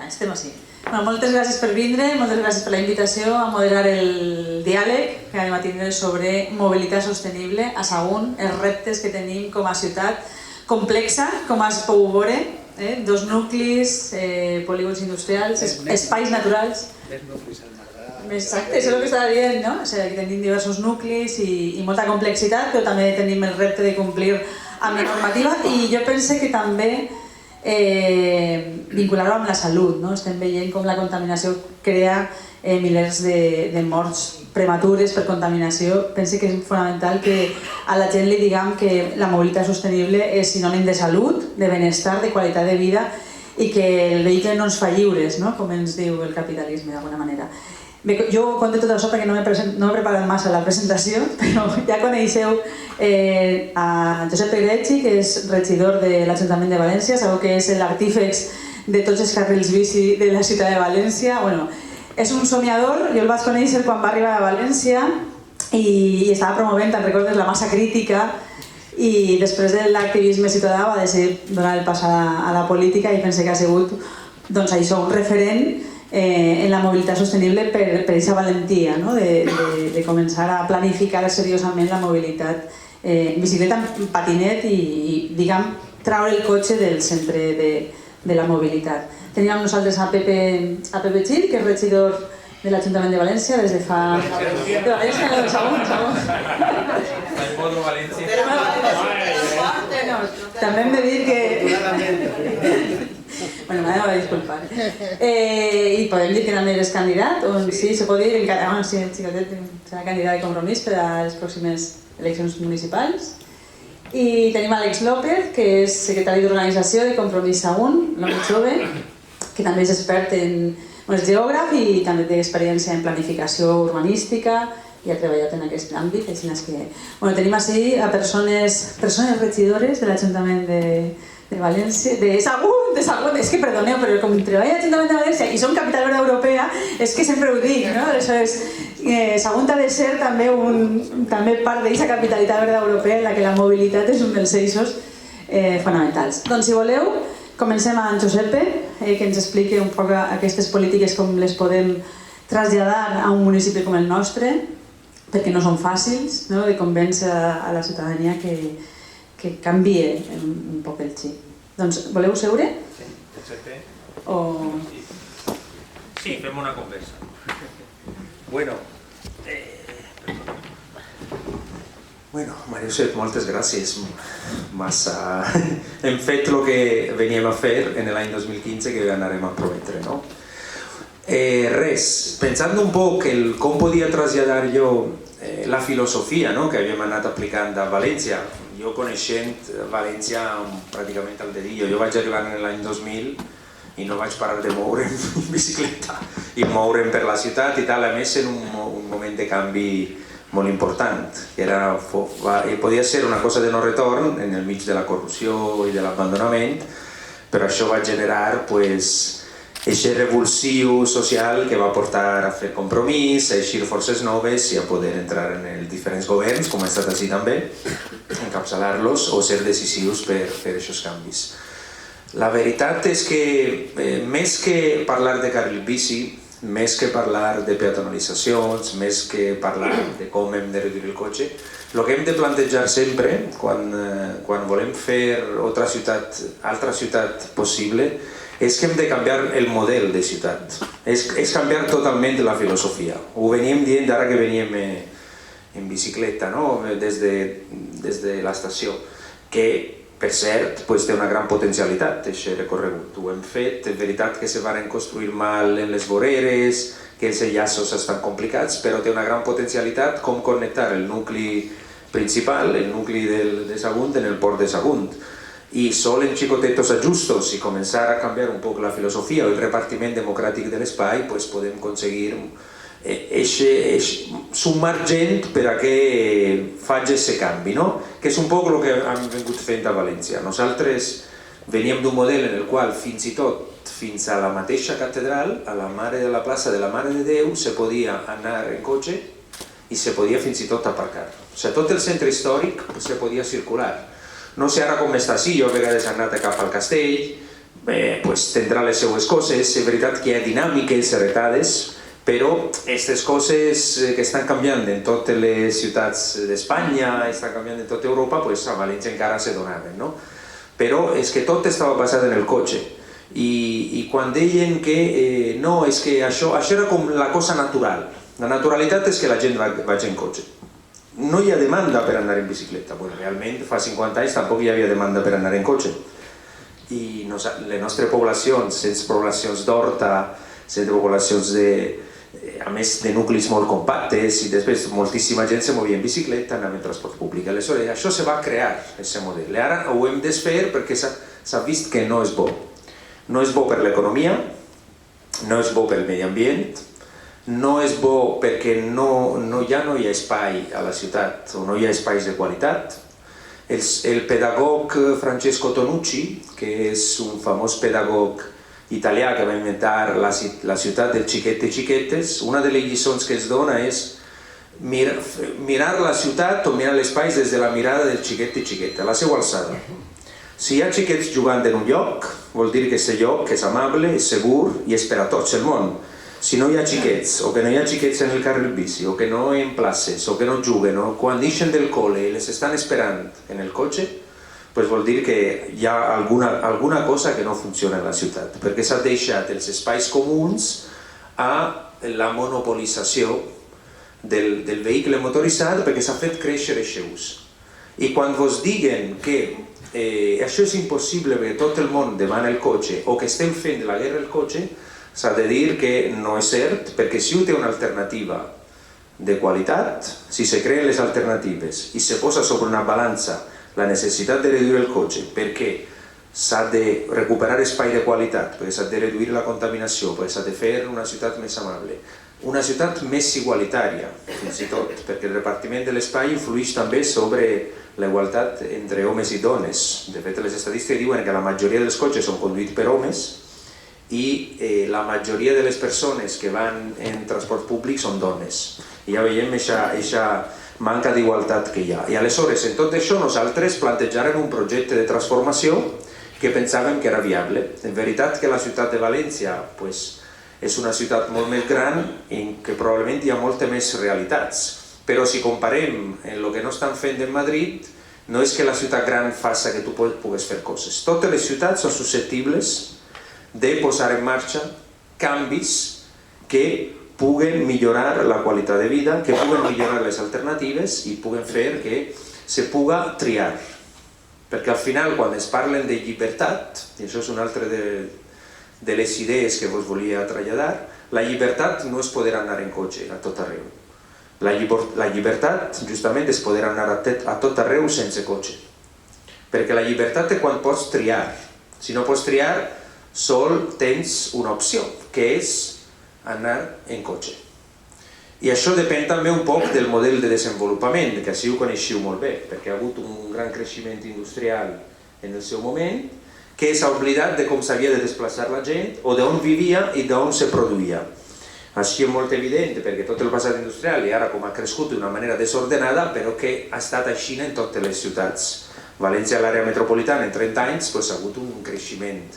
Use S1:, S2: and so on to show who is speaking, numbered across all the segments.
S1: estem així. Moltes gràcies per vindre, moltes gràcies per la invitació a moderar el diàleg que anem a tindre sobre mobilitat sostenible a Sagunt, els reptes que tenim com a ciutat complexa, com es pou veure, dos nuclis, polígons industrials, espais naturals. Exacte, això és el que estava dient, no? O sigui, que tenim diversos nuclis i molta complexitat, però també tenim el repte de complir amb la normativa i jo penso que també vincular-ho amb la salut, no? Estem veient com la contaminació crea milers de morts prematures per contaminació. Penso que és fonamental que a la gent li diguem que la mobilitat sostenible és sinònim de salut, de benestar, de qualitat de vida i que el vehicle no ens fa lliures, no? Com ens diu el capitalisme d'alguna manera. Bé, jo conto tot això perquè no m'he preparat massa la presentació, però ja coneixeu a Josep Pegrecci, que és regidor de l'Ajuntament de València, sabeu que és l'artífex de tots els carrils bici de la ciutat de València. Bueno, és un somiador, jo el vaig conèixer quan va arribar a València i estava promovent, te'n recordes, la massa crítica i després de l'activisme ciutadà va decidir donar el pas a la política i pense que ha sigut doncs això, un referent en la mobilitat sostenible per aquesta valentia, no? de començar a planificar seriosament la mobilitat en bicicleta, en patinet i diguem, traure el cotxe del centre de la mobilitat. Tenim amb nosaltres a Pepe Gil, que és regidor de l'Ajuntament de València des de fa... De València, no, de Sagunt. També hem de dir que... Bueno, m'ha de disculpar. I podem dir que també eres candidat, o sí, se pot dir encara, sí, el xicotet serà candidat de Compromís per a les pròximes eleccions municipals. I tenim Àlex López, que és secretari d'organització de Compromís Sagunt, l'home jove, que també és expert en... és geògraf i també té experiència en planificació urbanística i ha treballat en aquest àmbit. Tenim així a persones regidores de l'Ajuntament de València, de Sagunt, és que perdoneu, però com treballo a l'Ajuntament de València i som capital verda europea, és que sempre ho dic, no? Sagunt ha de ser també part d'aquesta capitalitat verda europea en la que la mobilitat és un dels eixos fonamentals. Doncs si voleu, comencem amb Josepe, que ens expliqui un poc aquestes polítiques com les podem traslladar a un municipi com el nostre, perquè no són fàcils, de convèncer a la ciutadania que canvie un poc el xip. Doncs voleu seure?
S2: Sí, Josepe. Sí, fem una conversa. Bueno, Maria Josep, moltes gràcies. Hem fet el que veníem a fer en l'any 2015 que anarem a prometre, no? Res, pensant un poc com podia traslladar jo la filosofia que havíem anat aplicant a València. Jo coneixent València pràcticament al dedillo. Jo vaig arribar en l'any 2000 i no vaig parar de moure'm en bicicleta i moure'm per la ciutat i tal, a més en un moment de canvi molt important. Podia ser una cosa de no retorn en el mig de la corrupció i de l'abandonament, però això va generar aquest revulsiu social que va portar a fer Compromís, a eixir forces noves i a poder entrar en els diferents governs, com ha estat així també, encapçalar-los o ser decisius per fer aquests canvis. La veritat és que més que parlar de carril bici, més que parlar de peatonalitzacions, més que parlar de com hem de reduir el cotxe, el que hem de plantejar sempre, quan volem fer altra ciutat possible, és que hem de canviar el model de ciutat, és canviar totalment la filosofia. Ho veníem dient ara que veníem en bicicleta des de l'estació, que per cert té una gran potencialitat aquest recorregut. Ho hem fet, és veritat que se van construir mal en les voreres, que els enllaços estan complicats, però té una gran potencialitat com connectar el nucli principal, el nucli de Sagunt, en el port de Sagunt. I sol en xicotetos ajustos i començar a canviar un poc la filosofia o el repartiment democràtic de l'espai, podem aconseguir sumar gent per a que faci aquest canvi, que és un poc el que hem vingut fent a València. Nosaltres veníem d'un model en el qual fins i tot fins a la mateixa catedral, a la plaça de la Mare de Déu, se podia anar en cotxe i se podia fins i tot aparcar. O sigui, tot el centre històric se podia circular. No sé ara com està així, jo a vegades he anat cap al castell, pues, tindrà les seues coses. És veritat que hi ha dinàmiques heretades, però aquestes coses que estan canviant en totes les ciutats d'Espanya, estan canviant en tota Europa, pues a València encara se donaven, no? Però és que tot estava basat en el cotxe. I quan deien que no, és que això era com la cosa natural. La naturalitat és que la gent vagi en cotxe. No hi ha demanda per anar en bicicleta. Bueno, realment, fa 50 anys tampoc hi havia demanda per anar en cotxe. I les nostres poblacions, les poblacions d'Horta, les poblacions a més de nuclis molt compactes, i després moltíssima gent se movia en bicicleta, anava en transport públic. Aleshores, això se va crear, aquest model. Ara ho hem desfer perquè s'ha vist que no és bo. No és bo per l'economia, no és bo pel medi ambient, no és bo perquè ja no hi ha espai a la ciutat, o no hi ha espais de qualitat. El pedagog Francesco Tonucci, que és un famós pedagog italià que va inventar la ciutat dels xiquets i xiquetes, una de les lliçons que es dona és mirar la ciutat o mirar l'espai des de la mirada del xiquet i xiqueta, a la seva alçada. Si hi ha xiquets jugant en un lloc, vol dir que aquest lloc és amable, és segur i és per a tots el món. Si no hi ha xiquets, o que no hi ha xiquets en el carril bici, o que no en places, o que no juguen, o quan deixen del col·le i les estan esperant en el cotxe, pues vol dir que hi ha alguna cosa que no funciona en la ciutat, perquè s'ha deixat els espais comuns a la monopolització del vehicle motoritzat, perquè s'ha fet créixer aquest ús. I quan vos diguen que això és impossible perquè tot el món demana el cotxe, o que estem fent de la guerra el cotxe, s'ha de dir que no és cert, perquè si un té una alternativa de qualitat, si se creen les alternatives i se posa sobre una balança la necessitat de reduir el cotxe perquè s'ha de recuperar espai de qualitat, perquè s'ha de reduir la contaminació, perquè s'ha de fer una ciutat més amable, una ciutat més igualitària, fins i tot, perquè el repartiment de l'espai influeix també sobre la igualtat entre homes i dones. De fet, les estadístiques diuen que la majoria dels cotxes són conduïts per homes i la majoria de les persones que van en transport públic són dones. I ja veiem aquesta manca d'igualtat que hi ha. I aleshores, en tot això, nosaltres plantejàrem un projecte de transformació que pensàvem que era viable. En veritat que la ciutat de València és una ciutat molt més gran en què probablement hi ha moltes més realitats. Però si comparem en el que no estan fent en Madrid, no és que la ciutat gran faci que tu puguis fer coses. Totes les ciutats són susceptibles de posar en marxa canvis que puguen millorar la qualitat de vida, que puguen millorar les alternatives i puguen fer que se puga triar. Perquè al final, quan es parlen de llibertat, i això és una altra de les idees que vos volia traslladar, la llibertat no és poder anar en cotxe a tot arreu. La llibertat, justament, és poder anar a tot arreu sense cotxe. Perquè la llibertat és quan pots triar. Si no pots triar, sol tens una opció, que és anar en cotxe. I això depèn també un poc del model de desenvolupament, que així ho coneixiu molt bé, perquè ha hagut un gran creixement industrial en el seu moment, que s'ha oblidat de com s'havia de desplaçar la gent, o d'on vivia i d'on se produïa. Així és molt evident, perquè tot el passat industrial i ara com ha crescut d'una manera desordenada, però que ha estat així en totes les ciutats. València, l'àrea metropolitana, en 30 anys, ha hagut un creixement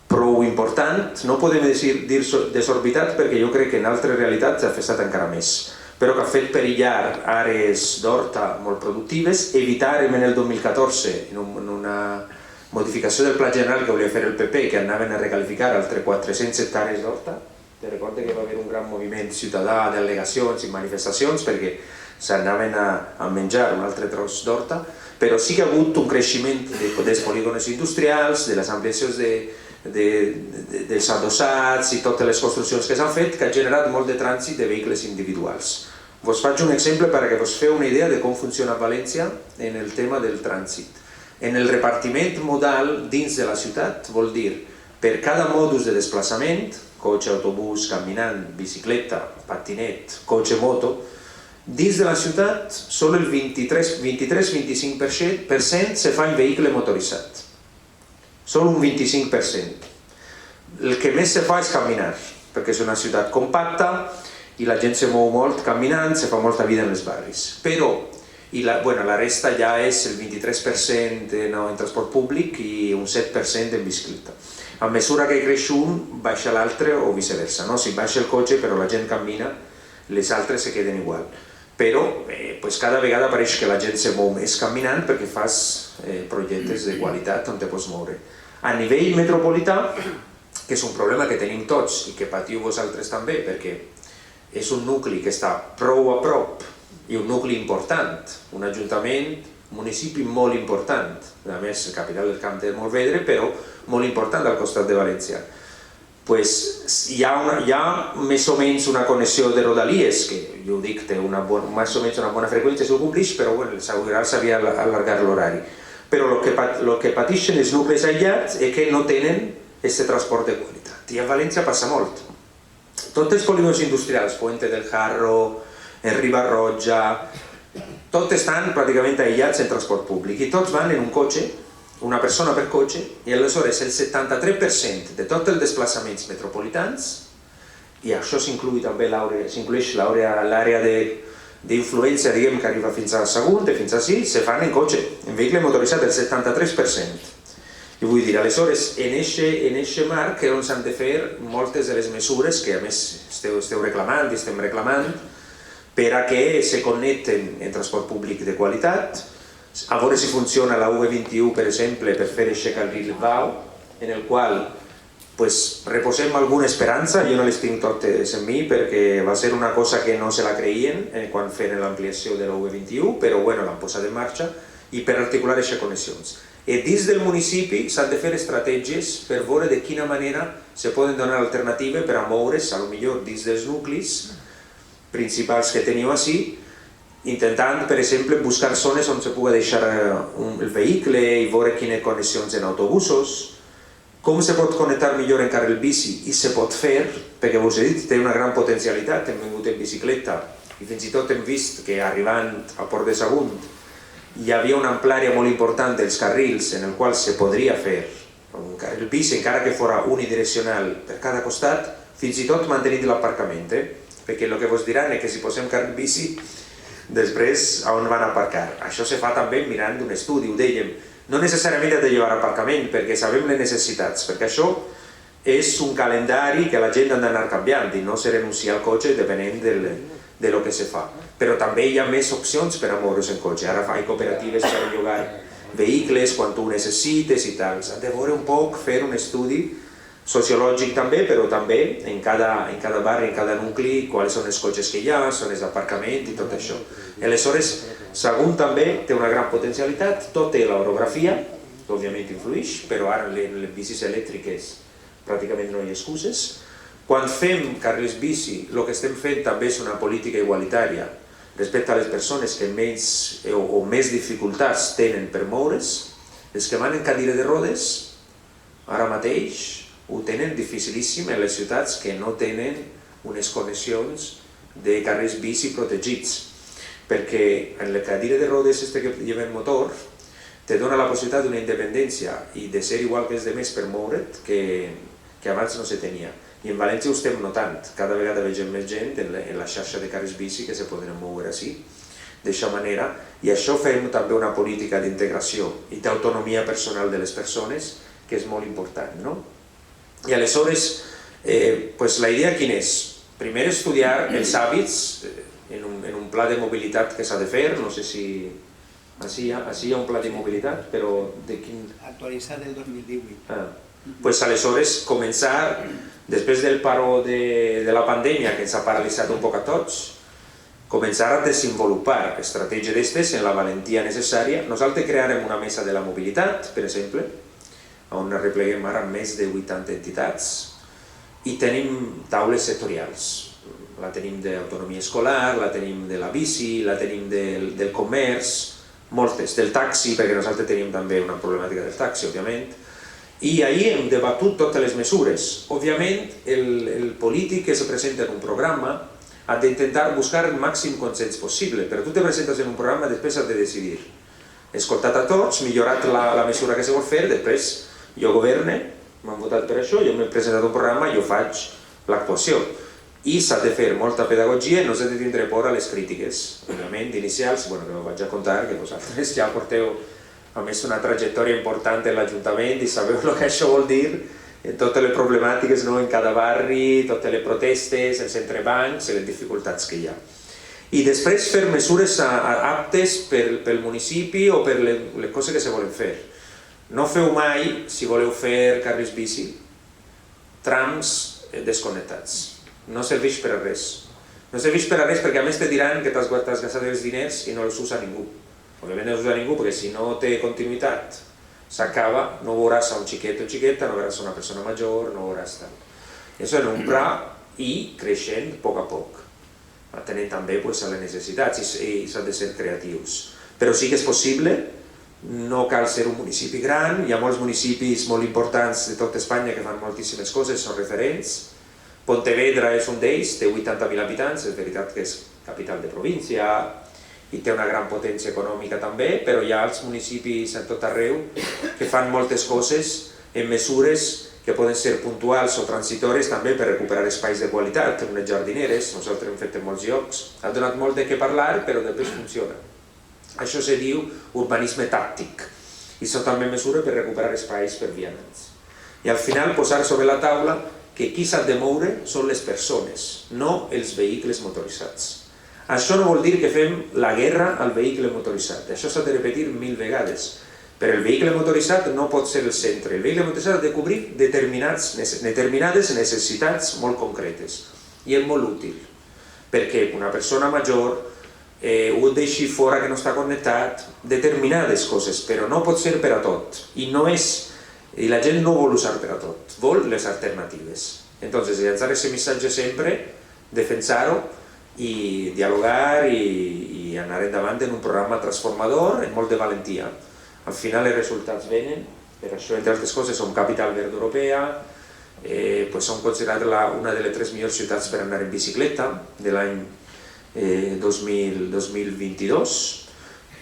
S2: prou important, no podem dir desorbitat perquè jo crec que en altres realitats ha fet encara més, però que ha fet perillar àrees d'Horta molt productives. Evitàrem en el 2014, en una modificació del Pla General que volia fer el PP, que anaven a recalificar altres 400 hectàrees d'Horta. Te recordo que va haver un gran moviment ciutadà d'al·legacions i manifestacions perquè s'anaven a menjar un altre tros d'Horta, però sí que ha hagut un creixement dels polígons industrials, de les ampliacions dels adossats i totes les construccions que s'han fet, que ha generat molt de trànsit de vehicles individuals. Vos faig un exemple perquè vos feu una idea de com funciona València en el tema del trànsit. En el repartiment modal dins de la ciutat vol dir, per cada modus de desplaçament, cotxe, autobús, caminant, bicicleta, patinet, cotxe, moto, dins de la ciutat, sol el 23-25% se fa en vehicle motoritzat. Sol un 25%. El que més se fa és caminar, perquè és una ciutat compacta i la gent se mou molt caminant, se fa molta vida en els barris. Però i la resta ja és el 23% en transport públic i un 7% en bicicleta. A mesura que creix un, baixa l'altre o viceversa, no? Si baixa el cotxe però la gent cammina, les altres se queden igual. Però cada vegada pareix que la gent se mou més caminant perquè fas projectes de qualitat on te pots moure. A nivell metropolità, que és un problema que tenim tots i que patiu vosaltres també, perquè és un nucli que està prou a prop i un nucli important, un ajuntament, un municipi molt important, a més, la capital del Camp de Morvedre, però molt important al costat de València. Hi ha més o menys una connexió de Rodalies, que jo dic té més o menys una bona freqüència si ho complix, però s'havia d'allargar l'horari. Però el que pateixen els nuclis aïllats és que no tenen aquest transport de qualitat. I a València passa molt. Tots els polígons industrials, Puente del Jarro, Riba-roja, tots estan pràcticament aïllats en transport públic i tots van en un cotxe, una persona per cotxe, i aleshores el 73% de tots els desplaçaments metropolitans, i això s'inclueix també l'àrea d'influència, diguem, que arriba fins a Sagunt, fins a Sis, se fan en cotxe, en vehicle motoritzat, el 73%. I vull dir, aleshores, en aquest marc on s'han de fer moltes de les mesures que a més esteu reclamant i estem reclamant per a que se connecten en transport públic de qualitat, a veure si funciona la V21, per exemple, per fer aquest carril blau, en el qual reposem alguna esperança, jo no les tinc totes en mi perquè va ser una cosa que no se la creien quan feien l'ampliació de la V21, però l'han posat en marxa i per articular aquestes connexions. Dins del municipi s'han de fer estratègies per veure de quina manera se poden donar alternatives per a moure's, potser dins dels nuclis principals que teniu així, intentant, per exemple, buscar zones on se pugui deixar el vehicle i veure quines connexions en autobusos, com se pot connectar millor en carril bici i se pot fer, perquè vos he dit, té una gran potencialitat, hem vingut en bicicleta i fins i tot hem vist que arribant al Port de Sagunt hi havia una amplària molt important dels carrils en el qual se podria fer un carril bici, encara que fos unidireccional per cada costat, fins i tot mantenint l'aparcament, perquè el que vos diran és que si posem carril bici, després on van aparcar. Això se fa també mirant d'un estudi, ho dèiem, no necessàriament ha de llevar aparcament, perquè sabem les necessitats, perquè això és un calendari que la gent ha d'anar canviant i no se renuncia al cotxe depenent de lo que se fa. Però també hi ha més opcions per a moure's en cotxe. Ara hi ha cooperatives per a llogar vehicles quan tu ho necessites i tal. S'ha de veure un poc, fer un estudi sociològic també, però també en cada barri, en cada nucli, quals són els cotxes que hi ha, zones d'aparcament i tot això. Aleshores, Sagunt també té una gran potencialitat, tot té l'orografia, que òbviament influeix, però ara en les bicis elèctriques pràcticament no hi ha excuses. Quan fem carrils bici, el que estem fent també és una política igualitària respecte a les persones que menys o més dificultats tenen per moure's. Els que van en cadira de rodes, ara mateix, ho tenen dificilíssim en les ciutats que no tenen unes connexions de carrils bici protegits, perquè en la cadira de rodes que lleva el motor te dona la possibilitat d'una independència i de ser igual que els altres per moure't que abans no se tenia. I en València ho estem notant, cada vegada vegem més gent en la xarxa de carrils bici que se poden moure així, d'aquesta manera, i això fem també una política d'integració i d'autonomia personal de les persones que és molt important, no? I aleshores, la idea quina és? Primer estudiar els hàbits en un pla de mobilitat que s'ha de fer, no sé si així hi ha un pla de mobilitat, però de quin...
S3: Actualitzat del 2018.
S2: Doncs aleshores començar, després del paró de la pandèmia que ens ha paralitzat un poc a tots, començar a desenvolupar estratègies d'aquestes en la valentia necessària. Nosaltres crearem una mesa de la mobilitat, per exemple, on arrepleguem ara més de 80 entitats i tenim taules sectorials. La tenim d'autonomia escolar, la tenim de la bici, la tenim del comerç, moltes, del taxi, perquè nosaltres tenim també una problemàtica del taxi, òbviament, i ahir hem debatut totes les mesures. Òbviament, el polític que se presenta en un programa ha d'intentar buscar el màxim consens possible, però tu te presentes en un programa i després has de decidir. Escoltat a tots, millorat la mesura que se vol fer, després jo governe, m'han votat per això, jo m'he presentat un programa i jo faig l'actuació. i s'ha de fer molta pedagogia i no s'ha de tindre por a les crítiques, òbviament, inicials, que ho vaig a contar, que vosaltres ja porteu a més una trajectòria important en l'Ajuntament i sabeu el que això vol dir, totes les problemàtiques en cada barri, totes les protestes, els entrebancs i les dificultats que hi ha. I després fer mesures aptes pel municipi o per les coses que se volen fer. No feu mai, si voleu fer carrils bici, trams desconnectats. No serveix per a res. No serveix per a res perquè a més te diran que t'has gastat els diners i no els usa ningú. Òbviament no els usa ningú perquè si no té continuïtat s'acaba, no veuràs a un xiquet o xiqueta, no veuràs a una persona major, no veuràs tant. Això és un pla i creixent a poc, atenent també a les necessitats i s'han de ser creatius. Però sí que és possible, no cal ser un municipi gran, hi ha molts municipis molt importants de tot Espanya que fan moltíssimes coses, són referents. Pontevedra és un d'ells, té 80.000 habitants, és veritat que és capital de província i té una gran potència econòmica també, però hi ha els municipis a tot arreu que fan moltes coses en mesures que poden ser puntuals o transitòries també per recuperar espais de qualitat, unes jardineres, nosaltres hem fet en molts llocs, ha donat molt de què parlar però després funciona. Això se diu urbanisme tàctic i són també mesures per recuperar espais per vianants. I al final posar sobre la taula que qui s'ha de moure són les persones, no els vehicles motoritzats. Això no vol dir que fem la guerra al vehicle motoritzat, això s'ha de repetir 1000 vegades, però el vehicle motoritzat no pot ser el centre, el vehicle motoritzat ha de cobrir determinades necessitats molt concretes i és molt útil, perquè una persona major ho deixi fora que no està connectat, determinades coses, però no pot ser per a tot, i la gent no vol usar per a tot, vol les alternatives. Entonces, llançar aquest missatge sempre, defensar-ho i dialogar i anar endavant en un programa transformador amb molt de valentia. Al final els resultats venen, per això, entre altres coses, som capital verd europea, som considerats una de les 3 millors ciutats per anar en bicicleta de l'any 2022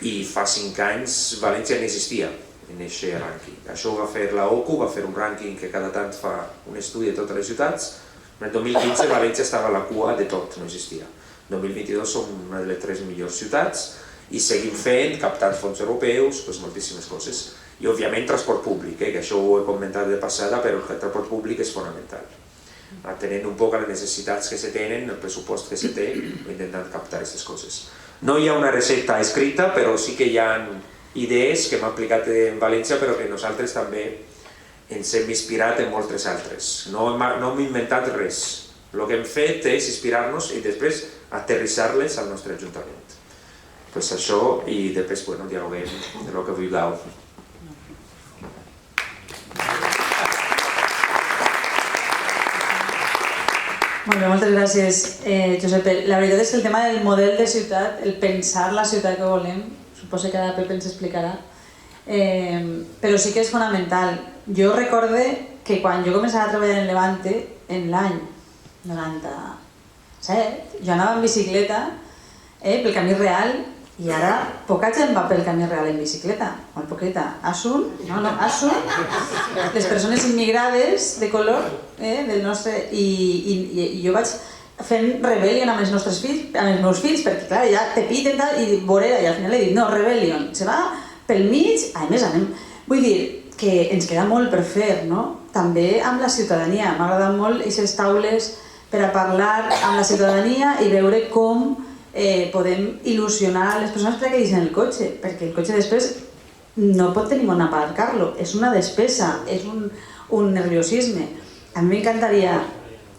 S2: i fa 5 anys València no existia en aquest rànquing. Això ho va fer l'OCU, va fer un rànquing que cada tant fa un estudi de totes les ciutats. En el 2015 València estava a la cua de tot, no existia. En 2022 som una de les 3 millors ciutats i seguim fent, captant fons europeus, moltíssimes coses. I òbviament transport públic, que això ho he comentat de passada, però el transport públic és fonamental. Atenent un poc a les necessitats que se tenen, el pressupost que se té, intentant captar aquestes coses. No hi ha una recepta escrita, però sí que hi ha idees que hem aplicat en València però que nosaltres també ens hem inspirat en moltes altres. No hem inventat res. El que hem fet és inspirar-nos i després aterrissar-les al nostre Ajuntament. Pues això i després dialoguem de lo que vulgueu.
S1: Molt bé, moltes gràcies, Josep. La veritat és que el tema del model de ciutat, el pensar la ciutat que volem, suposo que ara Pep ens explicarà, però sí que és fonamental. Jo recorde que quan jo començava a treballar en Levante, en l'any 97, jo anava en bicicleta pel camí real i ara poca gent va pel camí real en bicicleta, molt poqueta. Asun, les persones immigrades de color del nostre... I jo vaig fent rebel·lion amb els nostres fills, amb els meus fills, perquè clar, ja te piten i vorera, i al final he dit, no, rebel·lion, se va pel mig, a més anem... Vull dir que ens queda molt per fer, no? També amb la ciutadania, m'ha agradat molt aquestes taules per a parlar amb la ciutadania i veure com podem il·lusionar les persones perquè deixen el cotxe, perquè el cotxe després no pot tenir on aparcar-lo, és una despesa, és un nerviosisme. A mi m'encantaria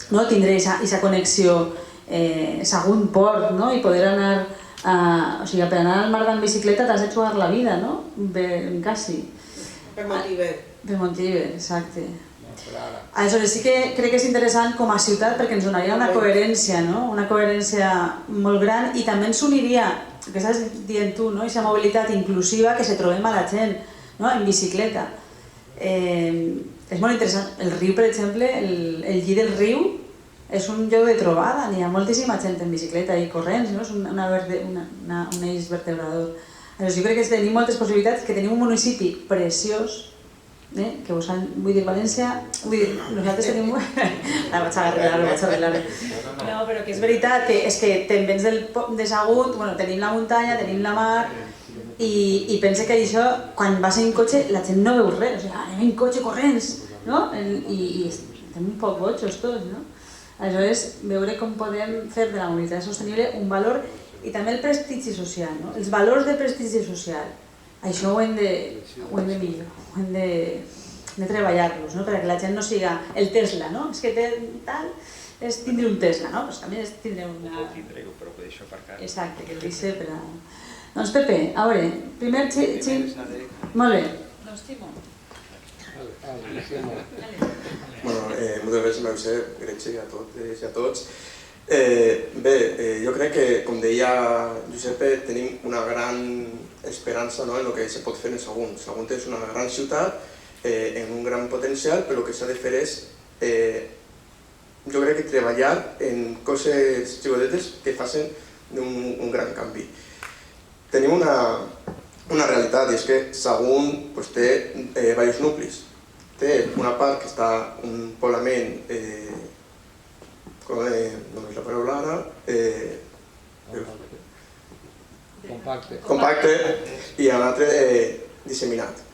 S1: tindre aquesta connexió Sagunt-Port i poder anar, o sigui, per anar al mar en bicicleta t'has de jugar la vida, no? Quasi.
S4: Per Montilive.
S1: Per Montilive, exacte. Aleshores sí que crec que és interessant com a ciutat perquè ens donaria una coherència, una coherència molt gran i també ens uniria, el que estàs dient tu, aquesta mobilitat inclusiva que se trobem a la gent en bicicleta. És molt interessant. El riu, per exemple, el llit del riu és un lloc de trobada, n'hi ha moltíssima gent en bicicleta i corrents, és un eix vertebrador. Aleshores jo crec que tenim moltes possibilitats, que tenim un municipi preciós que vos han... Vull dir, València... Vull dir, nosaltres tenim... vaig arreglar-ho. No, però que és veritat que és que te'n vens de Sagunt, bueno, tenim la muntanya, tenim la mar, i pense que això, quan vas en cotxe, la gent no veu res, o sigui, anem en cotxe corrents, no? I estem un poc bojos tots, no? Això és veure com podem fer de la mobilitat sostenible un valor i també el prestigi social, no? Els valors de prestigi social, això ho hem de millorar, ho hem de treballar-los, no? Perquè la gent no siga el Tesla, no? És que tal és tindre un Tesla, no? Però també és tindre una...
S3: Però ho deixo aparcar.
S1: Exacte, que el deixe per a... Doncs Pepe, a veure, primer Molt bé. Doncs Ximo.
S4: Bueno, moltes gràcies, Mercè, gràcies a tots. Bé, jo crec que, com deia Giuseppe, tenim una gran esperança en el que se pot fer en Sagunt. Sagunt és una gran ciutat amb un gran potencial, però el que s'ha de fer és, jo crec que treballar en coses xicotetes que facin un gran canvi. Tenim una realitat, i és que Sagunt té diversos nuclis. Té una part que està un poblament, no és la paraula ara, compacte, i un altre disseminat.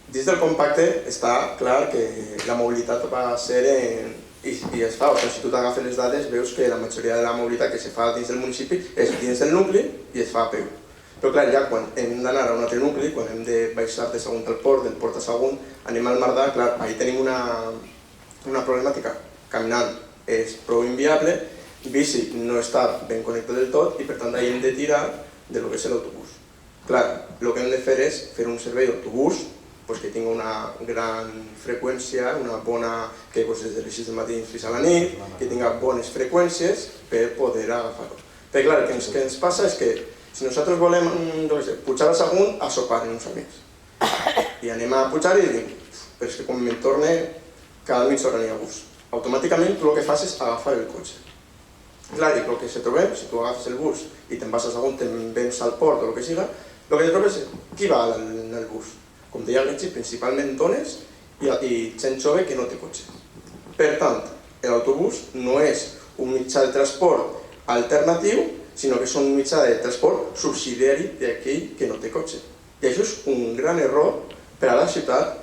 S4: Dins del compacte està clar que la mobilitat va ser i es fa, o sigui, si tu t'agafes les dades veus que la majoria de la mobilitat que se fa dins del municipi és dins del nucli i es fa a peu. Però clar, ja quan hem d'anar a un altre nucli, quan hem de baixar de Sagunt al port, del port a Sagunt, anem al Mardà, clar, ahí tenim una problemàtica. Caminant és prou inviable, bici no està ben connectat del tot i per tant ahí hem de tirar de lo que és l'autobús. Clar, el que hem de fer és fer un servei d'autobús que tingui una gran freqüència, una bona, que des de les 6 del matí fins a la nit, que tingui bones freqüències per poder agafar-ho. Perquè clar, el que ens passa és que si nosaltres volem pujar a Sagunt a sopar amb uns amics i anem a pujar i dic, però és que quan me'n torne cada mitja hora n'hi ha bus. Automàticament tu el que fas és agafar el cotxe. Clar, i el que se trobem, si tu agafes el bus i te'n vas a Sagunt, te'n vens al port o el que siga, el que te trobes és qui va en el bus. Com deia Gretzi, principalment dones i gent jove que no té cotxe. Per tant, l'autobús no és un mitjà de transport alternatiu, sinó que és un mitjà de transport subsidiari d'aquell que no té cotxe. I això és un gran error per a la ciutat,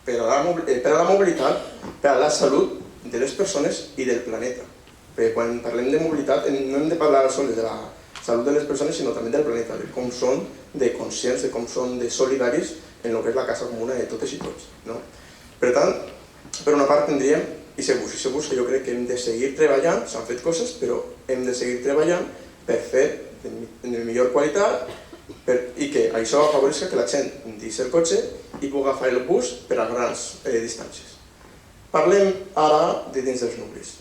S4: per a la mobilitat, per a la salut de les persones i del planeta. Perquè quan parlem de mobilitat no hem de parlar sols de la salut de les persones, sinó també del planeta, de com són de conscients, de com són de solidaris en el que és la casa comuna de totes i tots. Per tant, per una part tindríem aquest bus que jo crec que hem de seguir treballant, s'han fet coses, però hem de seguir treballant per fer de millor qualitat i que això afavoreixi que la gent deixi el cotxe i pugui agafar el bus per a grans distàncies. Parlem ara de dins dels nuclis.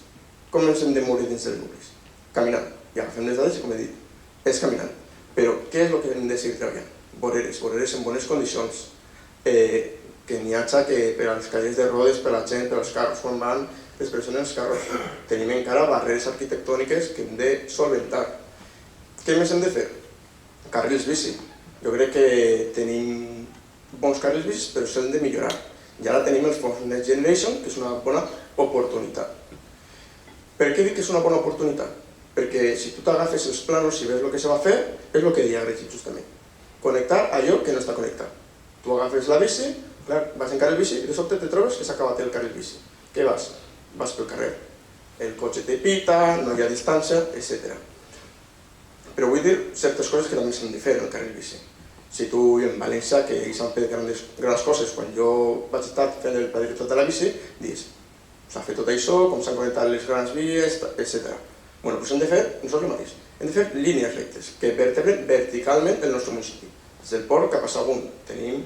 S4: Com ens hem de moure dins dels nuclis? Caminant. I agafem les dades i com he dit, és caminant. Però què és el que hem de seguir treballant? Voreres en bones condicions. Que n'hi hagi que per a les cadires de rodes, per a la gent, per als carros, quan van les persones en els carros. Tenim encara barreres arquitectòniques que hem de solventar. Què més hem de fer? Carrils bici. Jo crec que tenim bons carrils bicis, però s'han de millorar. I ara tenim els fons Next Generation, que és una bona oportunitat. Per què dic que és una bona oportunitat? Perquè si tu t'agafes els planos i veus el que se va fer, és el que deia Gretzi justament. Connectar allò que no està connectat. Tu agafes la bici, vas en carril bici i de sobte te trobes que s'ha acabat el carril bici. Què vas? Vas pel carrer. El cotxe te pita, no hi ha distància, etc. Però vull dir certes coses que també s'han de fer en el carril bici. Si tu en València, que ells han fet grans coses, quan jo vaig estar fent el pla director de la bici, dius, s'ha fet tot això, com s'han connectat les grans vies, etc. Bé, doncs hem de fer nosaltres el mateix. Hem de fer línies rectes, que vertebren verticalment el nostre municipi. Des del port cap a Sagunt tenim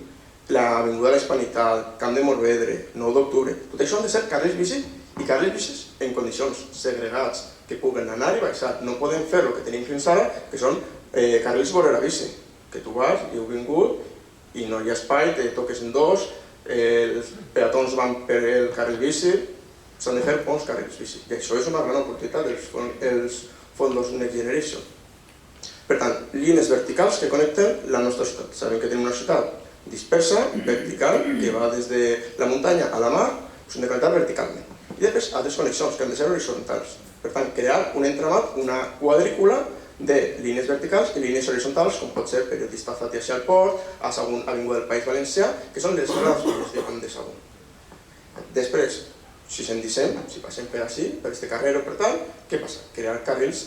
S4: l'Avinguda de l'Hispanitat, Camp de Morvedre, 9 d'octubre. Tot això han de ser carrils bici i carrils bicis en condicions segregats, que puguen anar i baixar. No podem fer el que tenim fins ara, que són carrils vorera bici, que tu vas i heu vingut i no hi ha espai, te toques en dos, els peatons van per el carril bici, s'han de fer bons carrils bici. I això és una gran oportunitat dels fondos Next Generation. Per tant, línies verticals que connecten la nostra ciutat. Sabem que tenim una ciutat dispersa, vertical, que va des de la muntanya a la mar, s'han de connectar verticalment. I després altres connexions que han de ser horitzontals. Per tant, crear un entramat, una quadrícula de línies verticals i línies horitzontals, com pot ser periodista Zati hacia el port, a Sagunt, Avinguda del País Valencià, que són les grans línies de Sagunt. Després, si se'n dissem, si passem per així, per este carrer o per tal, què passa? Crear carrils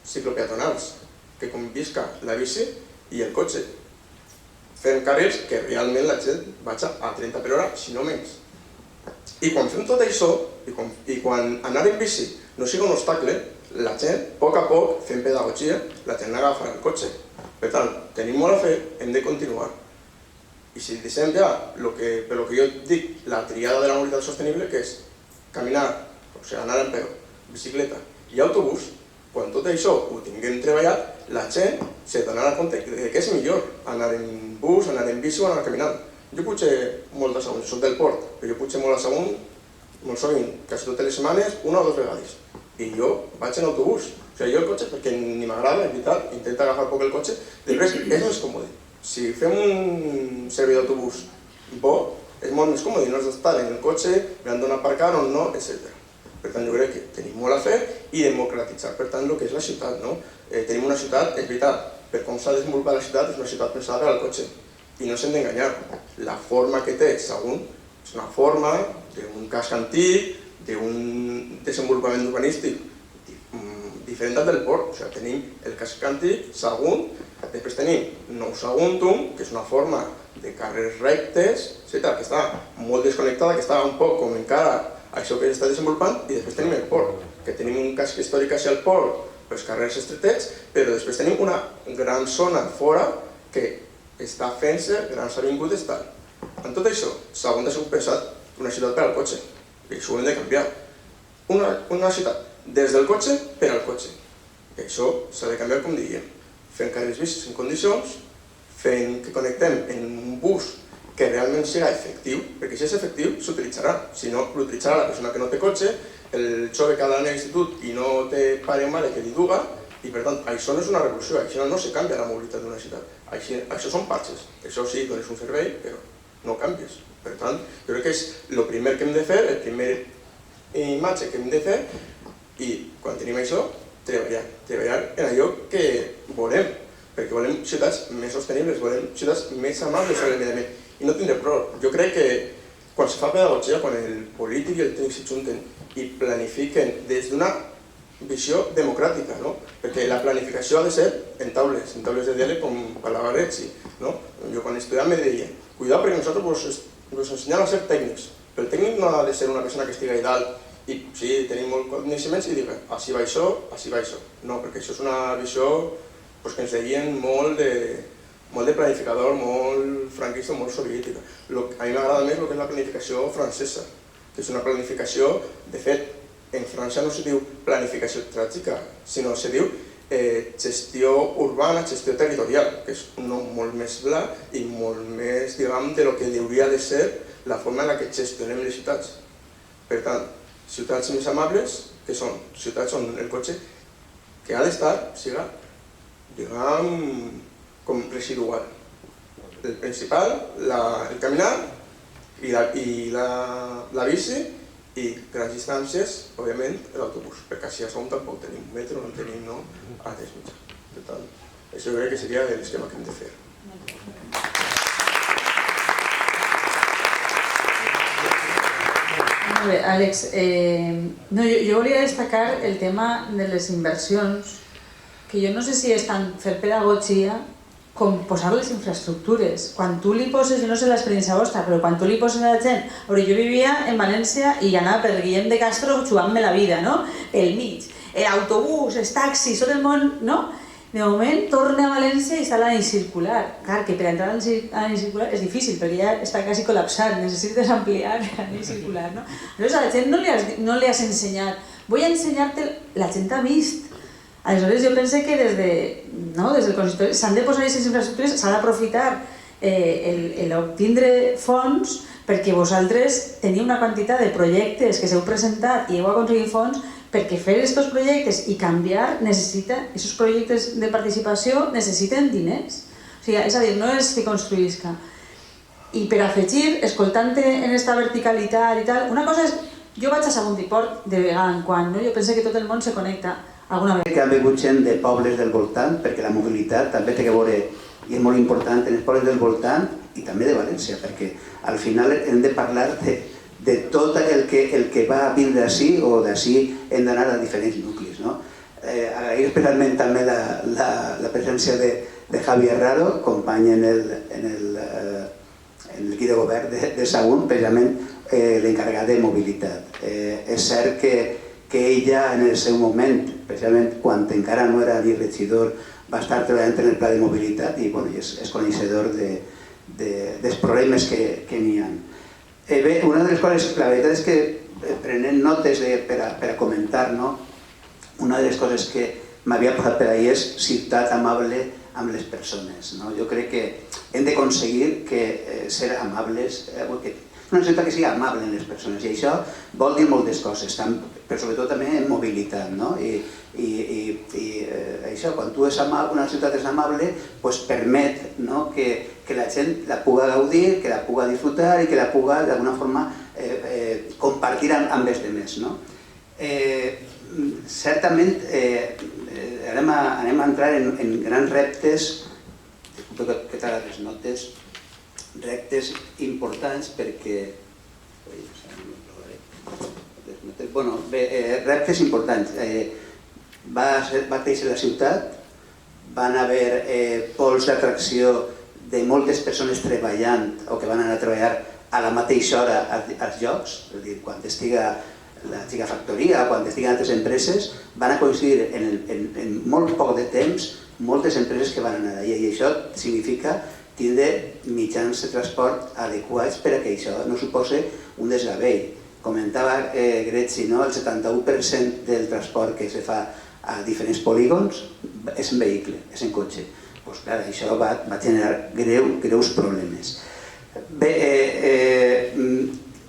S4: ciclopeatonals, que convisca la bici i el cotxe. Fem carrils que realment la gent vagi a 30 per hora, si no menys. I quan fem tot això, i quan anar en bici no sigui un obstacle, la gent, a poc, fent pedagogia, la gent agafarà el cotxe. Per tant, tenim molt a fer, hem de continuar. I si deixem ja, per lo que jo dic, la triada de la mobilitat sostenible, que és caminar, o sigui, anar en peu, bicicleta i autobús, quan tot això ho tinguem treballat, la gent se donarà compte que és millor anar en bus, anar en bici o anar caminant. Jo potser molt a Sagunt, soc del port, però jo potser molt a Sagunt, molt sovint, quasi totes les setmanes, una o dues vegades. I jo vaig en autobús. O sigui, jo el cotxe, perquè ni m'agrada, en veritat, intento agafar poc el cotxe, després és més còmode. Si fem un servei d'autobús bo, és molt més còmode, no has d'estar en el cotxe, mirant d'on aparcar o no, etc. Per tant, jo crec que tenim molt a fer i democratitzar, per tant, el que és la ciutat. Tenim una ciutat, és veritat, per com s'ha desenvolupat la ciutat, és una ciutat pensada per al cotxe. I no s'hem d'enganyar. La forma que té Sagunt és una forma d'un casc antic, d'un desenvolupament urbanístic diferent del port. O sigui, tenim el casc antic, Sagunt, després tenim Nou Saguntum, que és una forma de carrers rectes, etc., que està molt desconnectada, que està un poc com encara això que s'està desenvolupant, i després tenim el port, que tenim un casc històric hacia el port, els carrers estretets, però després tenim una gran zona fora que està fent-se grans avingudes tal. En tot això, Sagunt ha sigut pensat una ciutat per al cotxe, i això ho hem de canviar. Una ciutat des del cotxe per al cotxe. I això s'ha de canviar, com diríem, fent carrils bicis en condicions, fent que connectem en un bus que realment sigui efectiu, perquè si és efectiu s'utilitzarà, si no l'utilitzarà la persona que no té cotxe, el jove que ha d'anar a l'institut i no té pare o mare que li duga, i per tant això no és una revolució, això no se canvia la mobilitat d'una ciutat, això són patxes, això sí, dones un servei, però no canvies. Per tant, jo crec que és el primer que hem de fer, el primer imatge que hem de fer, i quan tenim això, treballar en allò que volem, perquè volem ciutats més sostenibles, volem ciutats més amables al medi ambient, i no tindré prou. Jo crec que quan se fa pedagogia, quan el polític i el tècnic s'ajunten i planifiquen des d'una visió democràtica, perquè la planificació ha de ser en taules de diàleg com parlava Retzi. Jo quan estudiava me deia, cuidado perquè nosaltres vos ensenyem a ser tècnics, però el tècnic no ha de ser una persona que estigui allà dalt i sí, tenim molts coneixements i dic, així va això, així va això. No, perquè això és una visió que ens deien molt de planificador, molt franquista, molt soviètica. A mi m'agrada més el que és la planificació francesa, que és una planificació, de fet, en França no se diu planificació estratègica, sinó se diu gestió urbana, gestió territorial, que és un nom molt més bla i molt més, diguem, de lo que hauria de ser la forma en què gestionem les ciutats. Per tant, ciutats més amables, que són ciutats on el cotxe que ha d'estar, siga, diguem, com residual. El principal, el caminar i la bici, i grans distàncies, òbviament, l'autobús, perquè així a Sagunt tampoc tenim metro, no tenim altres mitjans. Per tant, això jo crec que seria l'esquema que hem de fer.
S1: Molt bé, Àlex, jo volia destacar el tema de les inversions, que jo no sé si és tant fer pedagogia com posar les infraestructures. Quan tu li poses, jo no sé l'experiència vostra, però quan tu li poses a la gent... Jo vivia en València i anava per Guillem de Castro jugant-me la vida, pel mig. Autobús, els taxis, tot el món, no? De moment torna a València i està l'anell circular. Clar, que per entrar a l'anell circular és difícil, perquè ja està quasi col·lapsat, necessites ampliar l'anell circular, no? Aleshores a la gent no li has ensenyat. Vull ensenyar-te, la gent ha vist. Aleshores jo penso que des del consistori s'han de posar aquestes infraestructures, s'ha d'aprofitar l'obtindre fons perquè vosaltres teniu una quantitat de projectes que s'heu presentat i heu aconseguit fons perquè fer aquests projectes i canviar necessita, aquests projectes de participació necessiten diners. O sigui, és a dir, no és que construïsca. I per afegir, escoltant-te en esta verticalitat i tal, una cosa és, jo vaig a Sagunt i Port de vegada en quan, no? Jo penso que tot el món se connecta alguna vegada.
S5: Que han vingut gent de pobles del voltant, perquè la mobilitat també té que veure, i és molt important, en els pobles del voltant i també de València, perquè al final hem de parlar de tot el que va vindre d'ací o d'ací hem d'anar a diferents nuclis, no? Agrair especialment també la presència de Javi Herraro, company en l'equip de govern de Sagunt, precisament l'encarregat de mobilitat. És cert que ella en el seu moment, especialment quan encara no era ni regidor, va estar treballant en el pla de mobilitat i és coneixedor dels problemes que n'hi ha. Bé, una de les coses, la veritat és que prenent notes per a comentar, una de les coses que m'havia posat per ahí és ciutat amable amb les persones. Jo crec que hem d'aconseguir ser amables, una ciutat que sigui amable amb les persones, i això vol dir moltes coses, però sobretot també en mobilitat. I això, quan una ciutat és amable, permet que la gent la pugui gaudir, que la pugui disfrutar i que la pugui d'alguna forma compartir amb els altres. Certament anem a entrar en grans reptes, que tal les notes, reptes importants perquè... reptes importants. Va créixer la ciutat, van haver pols d'atracció de moltes persones treballant o que van anar a treballar a la mateixa hora als llocs, és a dir, quan estiga la gigafactoria o quan estiguen altres empreses, van a coincidir en molt poc de temps moltes empreses que van anar allà, i això significa tindre mitjans de transport adequats per a que això no suposi un desgavell. Comentava Gretzi, el 71% del transport que se fa a diferents polígons és en vehicle, és en cotxe. Doncs clar, això va generar greus problemes. Bé,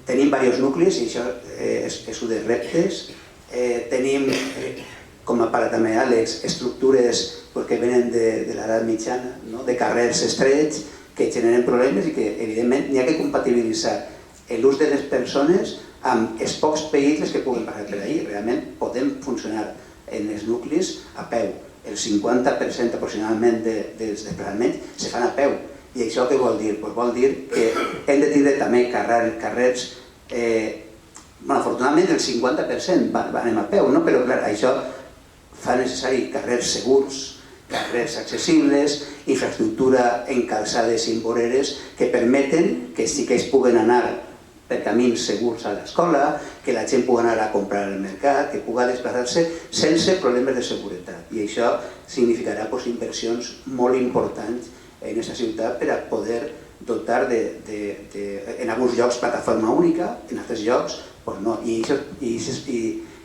S5: tenim diversos nuclis, i això és un dels reptes. Tenim, com a parlat també Àlex, estructures que venen de l'edat mitjana, de carrers estrets, que generen problemes i que, evidentment, n'hi ha que compatibilitzar l'ús de les persones amb els pocs vehicles que puguen passar per allà. Realment podem funcionar en els nuclis a peu. El 50% aproximadament dels desplaçaments se fan a peu. I això què vol dir? Vol dir que hem de tindre també carrers... Afortunadament el 50% anem a peu, però clar, això fa necessari carrers segurs, carrers accessibles, infraestructura en calçades i en voreres que permeten que sí que es puguen anar per camins segurs a l'escola, que la gent pugui anar a comprar al mercat, que pugui desplaçar-se sense problemes de seguretat. I això significarà inversions molt importants en aquesta ciutat per a poder dotar en alguns llocs plataforma única, en altres llocs no.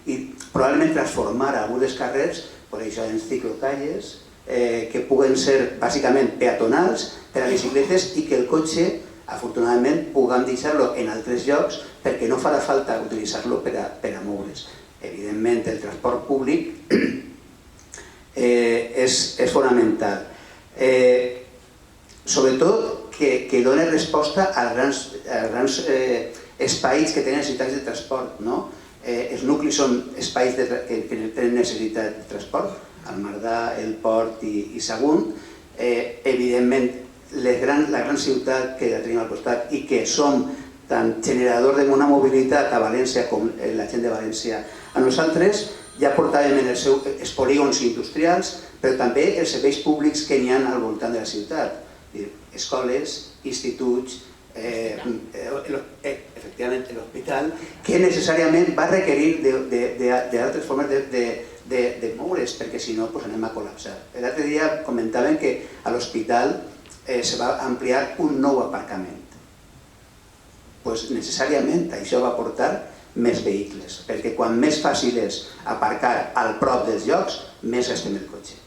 S5: I probablement transformar alguns dels carrers en ciclocalles que puguen ser bàsicament peatonals per a bicicletes i que el cotxe afortunadament puguem deixar-lo en altres llocs perquè no farà falta utilitzar-lo per a moure's. Evidentment el transport públic és fonamental. Sobretot que doni resposta als grans espais que tenen necessitats de transport. Els nuclis són espais que tenen necessitat de transport, el Mardà, el Port i Sagunt. Evidentment, la gran ciutat que tenim al costat i que som tant generador d'una mobilitat a València com la gent de València a nosaltres, ja portàvem en els polígons industrials, però també els serveis públics que n'hi ha al voltant de la ciutat, escoles, instituts, efectivament l'hospital, que necessàriament va requerir d'altres formes de moure's, perquè si no anem a col·lapsar. L'altre dia comentaven que a l'hospital se va ampliar un nou aparcament. Necessàriament això va portar més vehicles, perquè quan més fàcil és aparcar al prop dels llocs, més gastem el cotxe.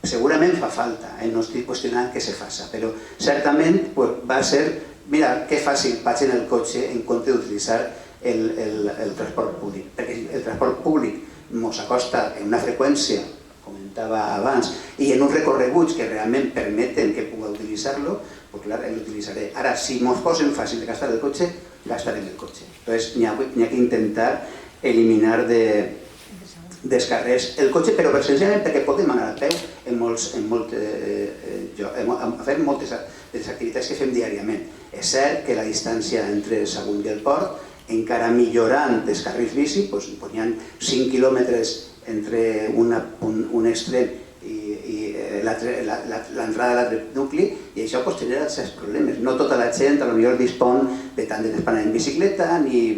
S5: Segurament fa falta, no estic qüestionant que se faci, però certament va ser, mira, que fàcil vaig en el cotxe en compte d'utilitzar el transport públic, perquè el transport públic ens acosta en una freqüència, comentava abans, i en uns recorreguts que realment permeten que pugui utilitzar-lo, pues clar, l'utilitzaré. Ara, si mos posen fàcil de gastar el cotxe, gastarem el cotxe. Entonces, n'hi ha que intentar eliminar dels carrers el cotxe, però senzillament perquè podem anar a peu a fer moltes de les activitats que fem diàriament. És cert que la distància entre Sagunt i el port, encara millorant els carrils bici, hi ha 5 quilòmetres entre un extrem i l'entrada de l'altre nucli, i això genera certs problemes. No tota la gent potser dispon de tant de desplanar en bicicleta i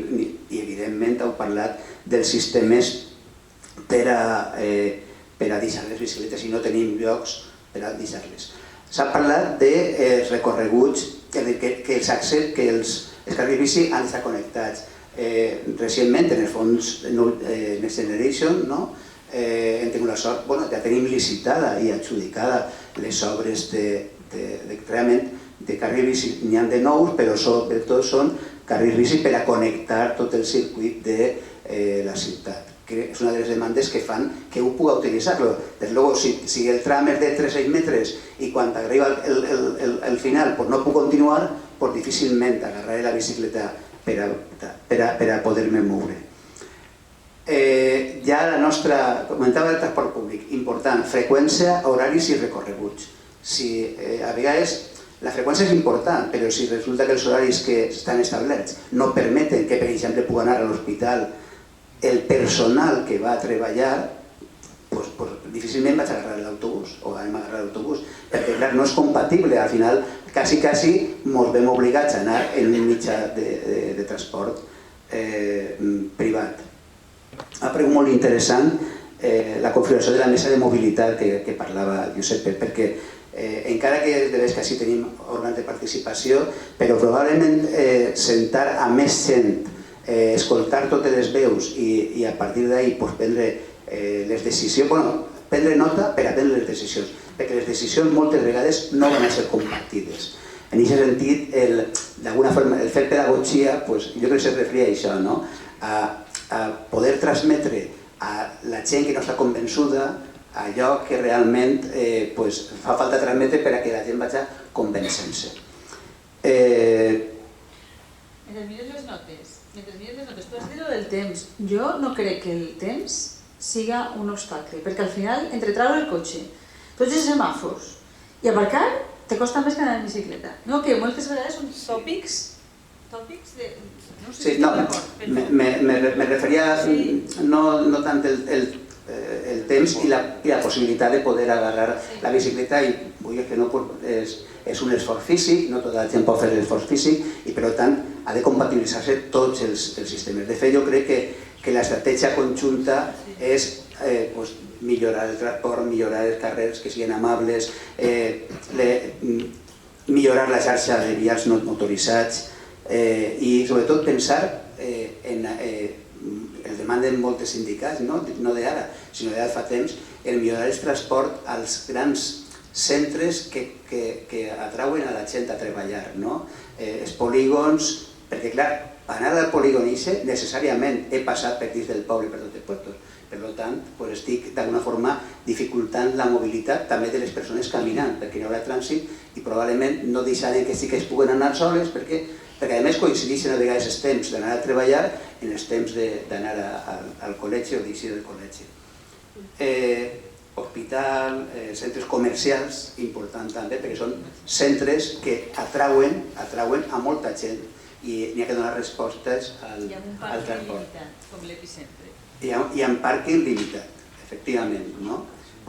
S5: evidentment heu parlat dels sistemes per a deixar les bicicletes i no tenim llocs per a deixar-les. S'ha parlat de recorreguts, que els carrils bici han d'estar connectats. Recentment, en el fons Next Generation, hem tingut la sort, ja tenim licitada i adjudicada les obres de carril bici. N'hi ha de nous, però sobretot són carrils bici per a connectar tot el circuit de la ciutat. És una de les demandes que fan que un pugui utilitzar-lo. Des luego, si el tram és de 3-6 metres i quan arriba al final no puc continuar, difícilment agarraré la bicicleta per a poder-me moure. Ja la nostra, comentava el transport públic, important, freqüència, horaris i recorreguts. A vegades la freqüència és important, però si resulta que els horaris que estan establerts no permeten que, per exemple, pugui anar a l'hospital el personal que va a treballar, difícilment vaig agarrar l'autobús o anem a agarrar l'autobús, perquè clar, no és compatible. Al final, quasi ens vam obligats a anar en un mitjà de transport privat. Una pregunta molt interessant, la configuració de la mesa de mobilitat que parlava Josep, perquè encara que de vegades que sí tenim òrgans de participació, però probablement sentar a més gent, escoltar totes les veus i a partir d'ahir prendre les decisions, prendre nota per a prendre les decisions, perquè les decisions moltes vegades no van a ser compartides. En aquest sentit, d'alguna forma, el fer pedagogia, jo crec que es referia a això, a poder transmetre a la gent que no està convençuda allò que realment fa falta transmetre per a que la gent vagi convencent-se.
S1: Mentre mires les notes, tu has dit del temps. Jo no crec que el temps siga un obstacle, perquè al final, entre treure el cotxe, tots els semàfors i aparcar, te costa més que anar en bicicleta. No, que moltes vegades són tòpics de... No sé si estic d'acord.
S5: Me referia no tant el temps i la possibilitat de poder agarrar la bicicleta, i vull dir que no és un esforç físic, no tota la gent pot fer l'esforç físic, i per tant ha de compatibilitzar-se tots els sistemes. De fet, jo crec que l'estratègia conjunta és millorar el transport, millorar els carrers que siguin amables, millorar la xarxa de vials no motoritzats i sobretot pensar en el demanden molts sindicats, no d'ara, sinó de fa temps, en millorar el transport als grans centres que atrauen a la gent a treballar. Els polígons, perquè clar, per anar al polígon necessàriament he passat per dins del poble, per tot el puerto. Per tant, estic d'alguna forma dificultant la mobilitat també de les persones caminant, perquè hi haurà trànsit i probablement no deixarem que sí que es puguen anar soles, perquè a més coincideixen a vegades els temps d'anar a treballar en els temps d'anar al col·legi o d'eixir del col·legi. Hospital, centres comercials, important també, perquè són centres que atrauen a molta gent i n'hi ha que donar respostes al transport.
S1: I amb un parc limitat, com l'epicentre.
S5: I amb pàrquing limitat, efectivament.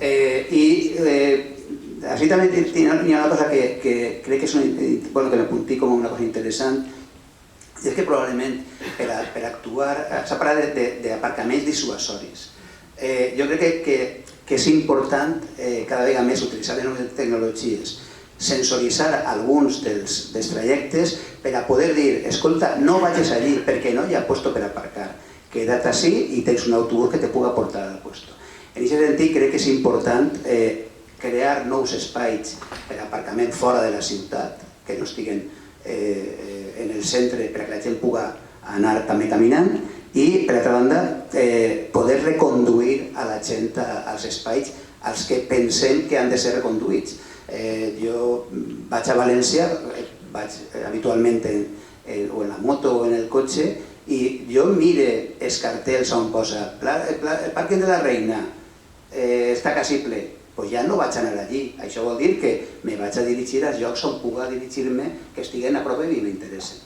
S5: I així també hi ha una cosa que crec que m'apuntí com una cosa interessant, i és que probablement per actuar s'ha parlat d'aparcaments dissuasoris. Jo crec que és important cada vegada més utilitzar les noves tecnologies, sensoritzar alguns dels trajectes per a poder dir, escolta, no vagis allí perquè no hi ha puesto per aparcar, queda't així i tens un autobús que te pugui portar al puesto. En aquest sentit crec que és important crear nous espais per a aparcament fora de la ciutat, que no estiguen en el centre per a que la gent pugui anar també caminant, i per altra banda poder reconduir a la gent als espais als que pensem que han de ser reconduïts. Jo vaig a València, vaig habitualment o en la moto o en el cotxe, i jo mire els cartells on posa el pàrquing de la Reina està quasi ple, doncs ja no vaig anar allí. Això vol dir que me vaig a dirigir als llocs on puga dirigir-me, que estiguen a prop i m'interessen.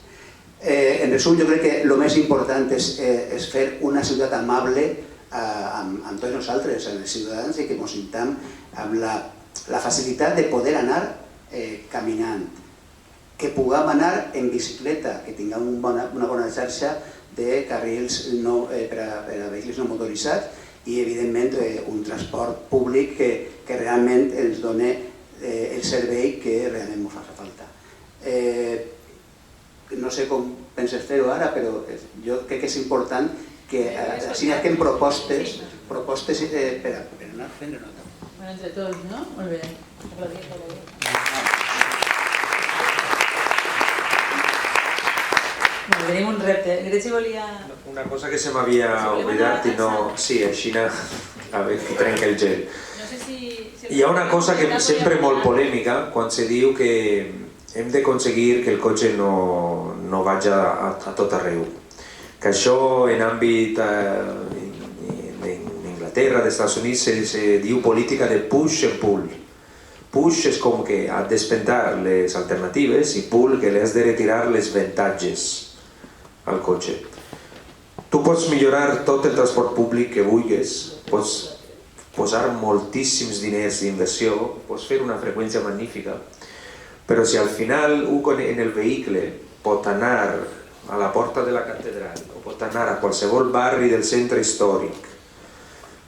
S5: En resum, jo crec que el més important és fer una ciutat amable amb tots nosaltres, amb els ciutadans, i que ens sintam amb la facilitat de poder anar caminant, que puguem anar en bicicleta, que tinguem una bona xarxa de carrils per a vehicles no motoritzats i, evidentment, un transport públic que realment ens doni el servei que realment ens fa falta. No sé com penses fer-ho ara, però jo crec que és important que així hi ha propostes per anar fent nota.
S1: Bueno, entre tots, no? Molt bé. Tenim un repte. Greci volia...
S2: Una cosa que se m'havia oblidat i no... Sí, així a veure qui trenca el gel. Hi ha una cosa que sempre molt polèmica quan se diu que hem d'aconseguir que el cotxe no vagi a tot arreu. Que això en àmbit d'Inglaterra, dels Estats Units, se diu política de push and pull. Push és com que has d'espentar les alternatives i pull que li has de retirar les avantatges al cotxe. Tu pots millorar tot el transport públic que vulguis, pots posar moltíssims diners d'inversió, pots fer una freqüència magnífica, però si al final un en el vehicle pot anar a la porta de la catedral o pot anar a qualsevol barri del centre històric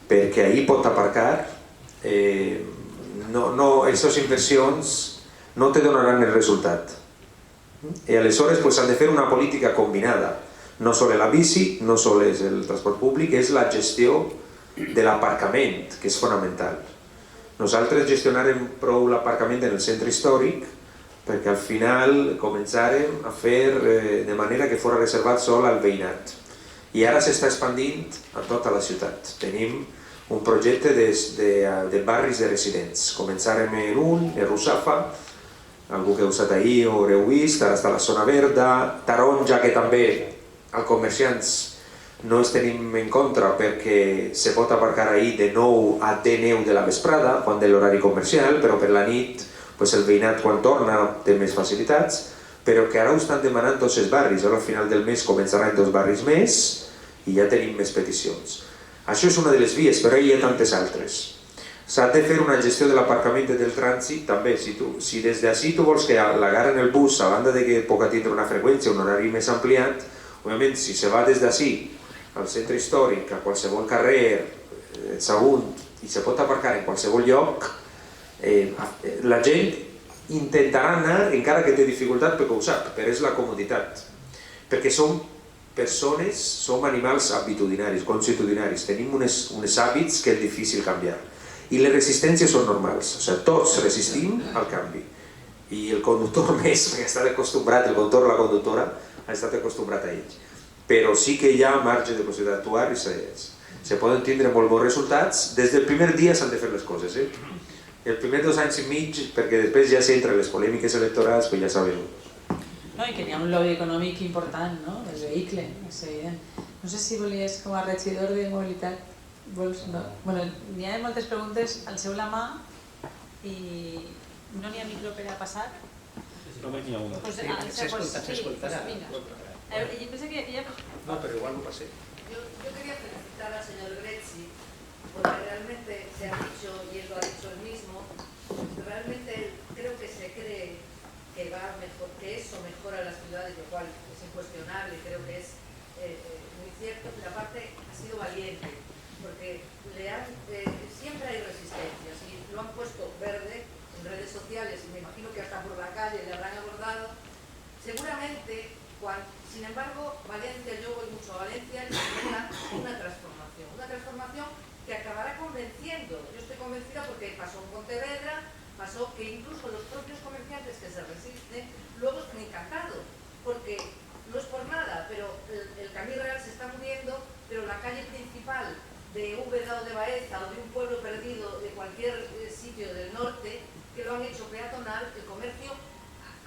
S2: perquè ahí pot aparcar, aquestes inversions no te donaran el resultat. I aleshores han de fer una política combinada, no sols la bici, no sols el transport públic, és la gestió de l'aparcament, que és fonamental. Nosaltres gestionarem prou l'aparcament en el centre històric perquè al final començarem a fer de manera que fos reservat sol al veïnat. I ara s'està expandint a tota la ciutat. Tenim un projecte de barris de residents. Començarem en en Russafa, algú que heu estat ahir o haureu vist, ara està la zona verda, Taronja, que també els comerciants no es tenim en contra perquè se pot aparcar ahir de 9 a 10 de la vesprada, quan de l'horari comercial, però per la nit el veïnat quan torna té més facilitats, però que ara ho estan demanant tots els barris. Ara al final del mes començaran 2 barris més i ja tenim més peticions. Això és una de les vies, però hi ha tantes altres. S'ha de fer una gestió de l'aparcament i del trànsit també. Si des d'ací tu vols que l'agaren el bus, a banda de que puga tindre una freqüència, un horari més ampliat, òbviament si se va des d'ací al centre històric, a qualsevol carrer, Sagunt, i se pot aparcar en qualsevol lloc, la gent intentarà anar, encara que té dificultat perquè ho sap, però és la comoditat. Perquè som persones, som animals habitudinaris, constitucionaris, tenim uns hàbits que és difícil canviar. I les resistències són normals, tots resistim al canvi. I el conductor més, perquè ha estat acostumbrat, el conductor o la conductora ha estat acostumbrat a ells. Però sí que hi ha marge de possibilitat d'actuar i se poden tindre molt bons resultats. Des del primer dia s'han de fer les coses. El primer 2 anys i mig, perquè després ja s'entra les polèmiques electorals, però ja sabeu.
S1: No, i que hi ha un lobby econòmic important, no?, del vehicle, és evident. No sé si volies, com a regidor de mobilitat, bueno, n'hi ha moltes preguntes, alceu la mà i no n'hi ha micro per a passar?
S3: Només n'hi ha una.
S1: S'escoltarà. Yo pensé que ya...
S2: No, pero igual lo pasé.
S6: Yo quería felicitar al señor Greci porque realmente se ha dicho, y él lo ha dicho él mismo, realmente creo que se cree que va mejor, que eso mejora las ciudades, lo cual es incuestionable, creo que es muy cierto, pero aparte ha sido valiente, porque siempre hay resistencias y lo han puesto verde en redes sociales y me imagino que hasta por la calle le habrán abordado. Seguramente, sin embargo, Valencia, yo voy mucho a Valencia y una transformación que acabará convenciendo. Yo estoy convencida porque pasó en Pontevedra, pasó que incluso los propios comerciantes que se resisten luego están encantados, porque no es por nada, pero el Camí Real se está muriendo, pero la calle principal de Úbeda o de Baeza o de un pueblo perdido de cualquier hecho peatonal, el comercio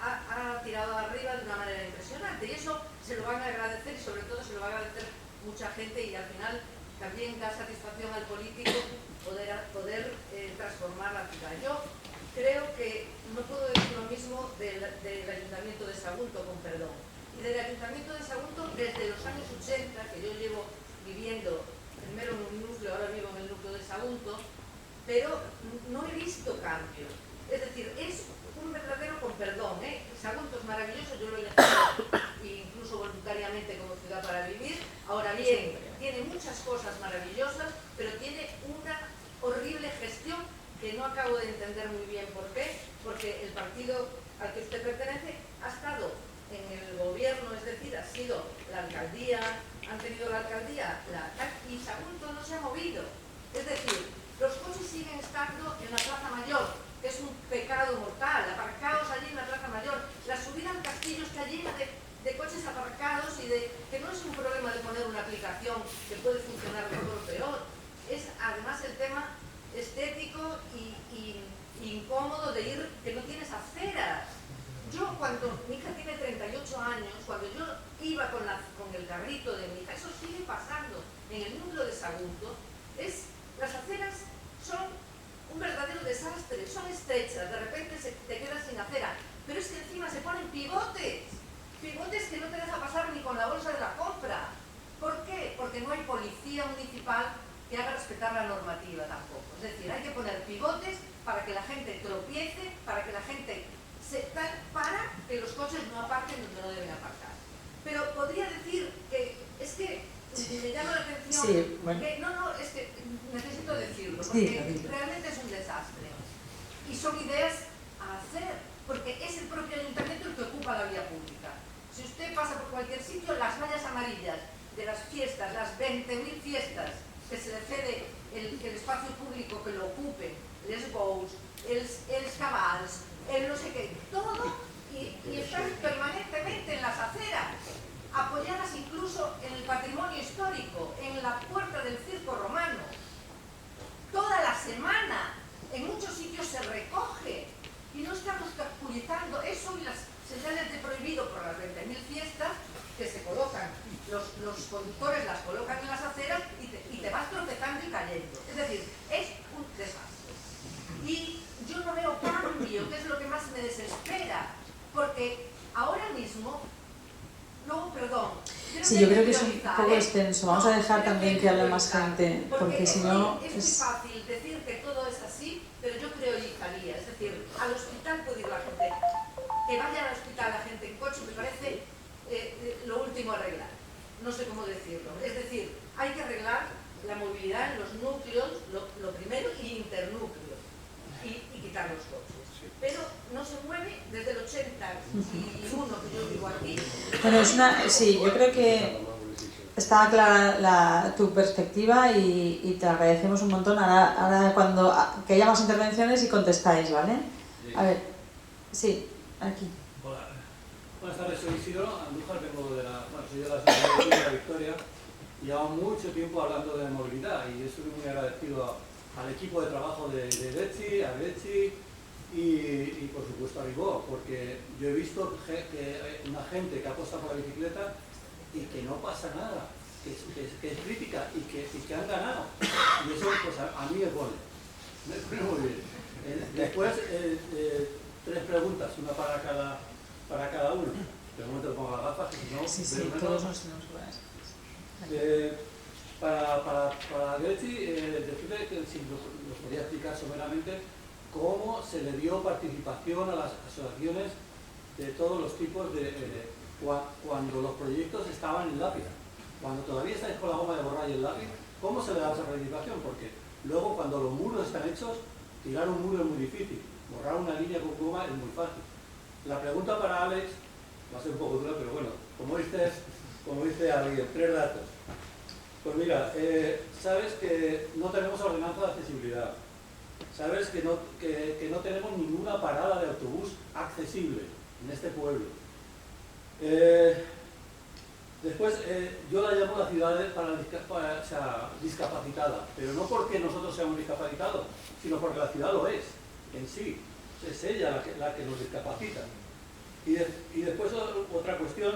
S6: ha tirado arriba de una manera impresionante, y eso se lo van a agradecer, y sobre todo se lo va a agradecer mucha gente, y al final también da satisfacción al político poder transformar la ciudad. Yo creo que no puedo decir lo mismo del Ayuntamiento de Sagunto, con perdón. Y del Ayuntamiento de Sagunto desde los años 80, que yo llevo viviendo primero en un núcleo, ahora vivo en el núcleo de Sagunto, pero no he visto cambio. Es decir, es un verdadero, con perdón, Sagunto es maravilloso, yo lo he elegido incluso voluntariamente como ciudad para vivir. Ahora bien, tiene muchas cosas maravillosas, pero tiene una horrible gestión que no acabo de entender muy bien por qué, porque el partido al que usted pertenece ha estado en el gobierno, es decir, ha sido la alcaldía, han tenido la alcaldía, y Sagunto no se ha movido. Es decir, los coches siguen estando en la Plaza Mayor, que es un pecado mortal, aparcados allí en la Plaza Mayor. La subida al castillo está llena de coches aparcados y que no es un problema de poner una aplicación que puede funcionar mejor o peor. Es además el tema estético y incómodo de ir, que no tienes aceras. Yo cuando mi hija tiene 38 años, cuando yo iba con el carrito de mi hija, eso sigue pasando en el núcleo de Sagunto, las aceras son un verdadero desastre, son estrechas, de repente te quedas sin acera, pero es que encima se ponen pivotes que no te deja pasar ni con la bolsa de la compra. ¿Por qué? Porque no hay policía municipal que haga respetar la normativa tampoco. Es decir, hay que poner pivotes para que la gente tropiece, para que la gente para que los coches no aparquen donde no deben aparcar. Pero podría decir que es que me llama la atención,
S1: sí, bueno.
S6: que no, es que necesito decirlo, porque realmente es un desastre. Y son ideas a hacer, porque es el propio ayuntamiento el que ocupa la vía pública. Si usted pasa por cualquier sitio, las vallas amarillas de las fiestas, las 20.000 fiestas que se le cede el espacio público que lo ocupen, les Bous, els cabals, el no sé qué, todo, y están permanentemente en las aceras, apoyadas incluso en el patrimonio histórico, en la puerta del circo romano. Toda la semana, en muchos sitios se recoge, y no estamos capitalizando eso y las señales de prohibido por las 20.000 fiestas que se colocan, los conductores las colocan en las aceras y te vas tropezando y cayendo. Es decir, es un desastre. Y yo no veo cambio, que es lo que más me desespera, porque ahora mismo,
S1: sí, yo creo que es un poco extenso. Vamos a dejar también que hable más gente, porque si no...
S6: Es muy fácil decir que todo es así, pero yo priorizaría, es decir, al hospital puede ir la gente, que vaya al hospital la gente en coche, me parece lo último a arreglar. No sé cómo decirlo. Es decir, hay que arreglar la movilidad en los núcleos, lo primero, y internúcleos, y quitar los coches. Pero no se mueve desde el 81 que yo vivo aquí.
S1: Bueno, sí, yo creo que está clara tu perspectiva y te agradecemos un montón. Ahora que haya más intervenciones y contestáis, ¿vale? A ver, sí, aquí.
S3: Hola, buenas tardes, soy Isidro Andújar, vengo soy de la Sociedad de la Victoria. Llevo mucho tiempo hablando de movilidad y estoy muy agradecido al equipo de trabajo de Betsy, a Betsy y por supuesto a Ribó, porque yo he visto que una gente que apuesta por la bicicleta y que no pasa nada, que es crítica y que han ganado. Y eso pues a mí me pone muy bien. Después, tres preguntas, una para cada uno. De momento le pongo las gafas, si no...
S1: Sí, todos nos tenemos
S3: para Betsy, decirle que si nos podría explicar someramente cómo se le dio participación a las asociaciones de todos los tipos cuando los proyectos estaban en lápiz, cuando todavía estáis con la goma de borrar y el lápiz, ¿cómo se le da esa participación? Porque luego cuando los muros están hechos, tirar un muro es muy difícil, borrar una línea con goma es muy fácil. La pregunta para Alex va a ser un poco dura, pero bueno, como dice alguien, 3 datos. Pues mira, sabes que no tenemos ordenanza de accesibilidad, sabes que no tenemos ninguna parada de autobús accesible en este pueblo. Después, yo la llamo la ciudad discapacitada, pero no porque nosotros seamos discapacitados, sino porque la ciudad lo es, en sí. es ella la que nos discapacita. Y después otra cuestión,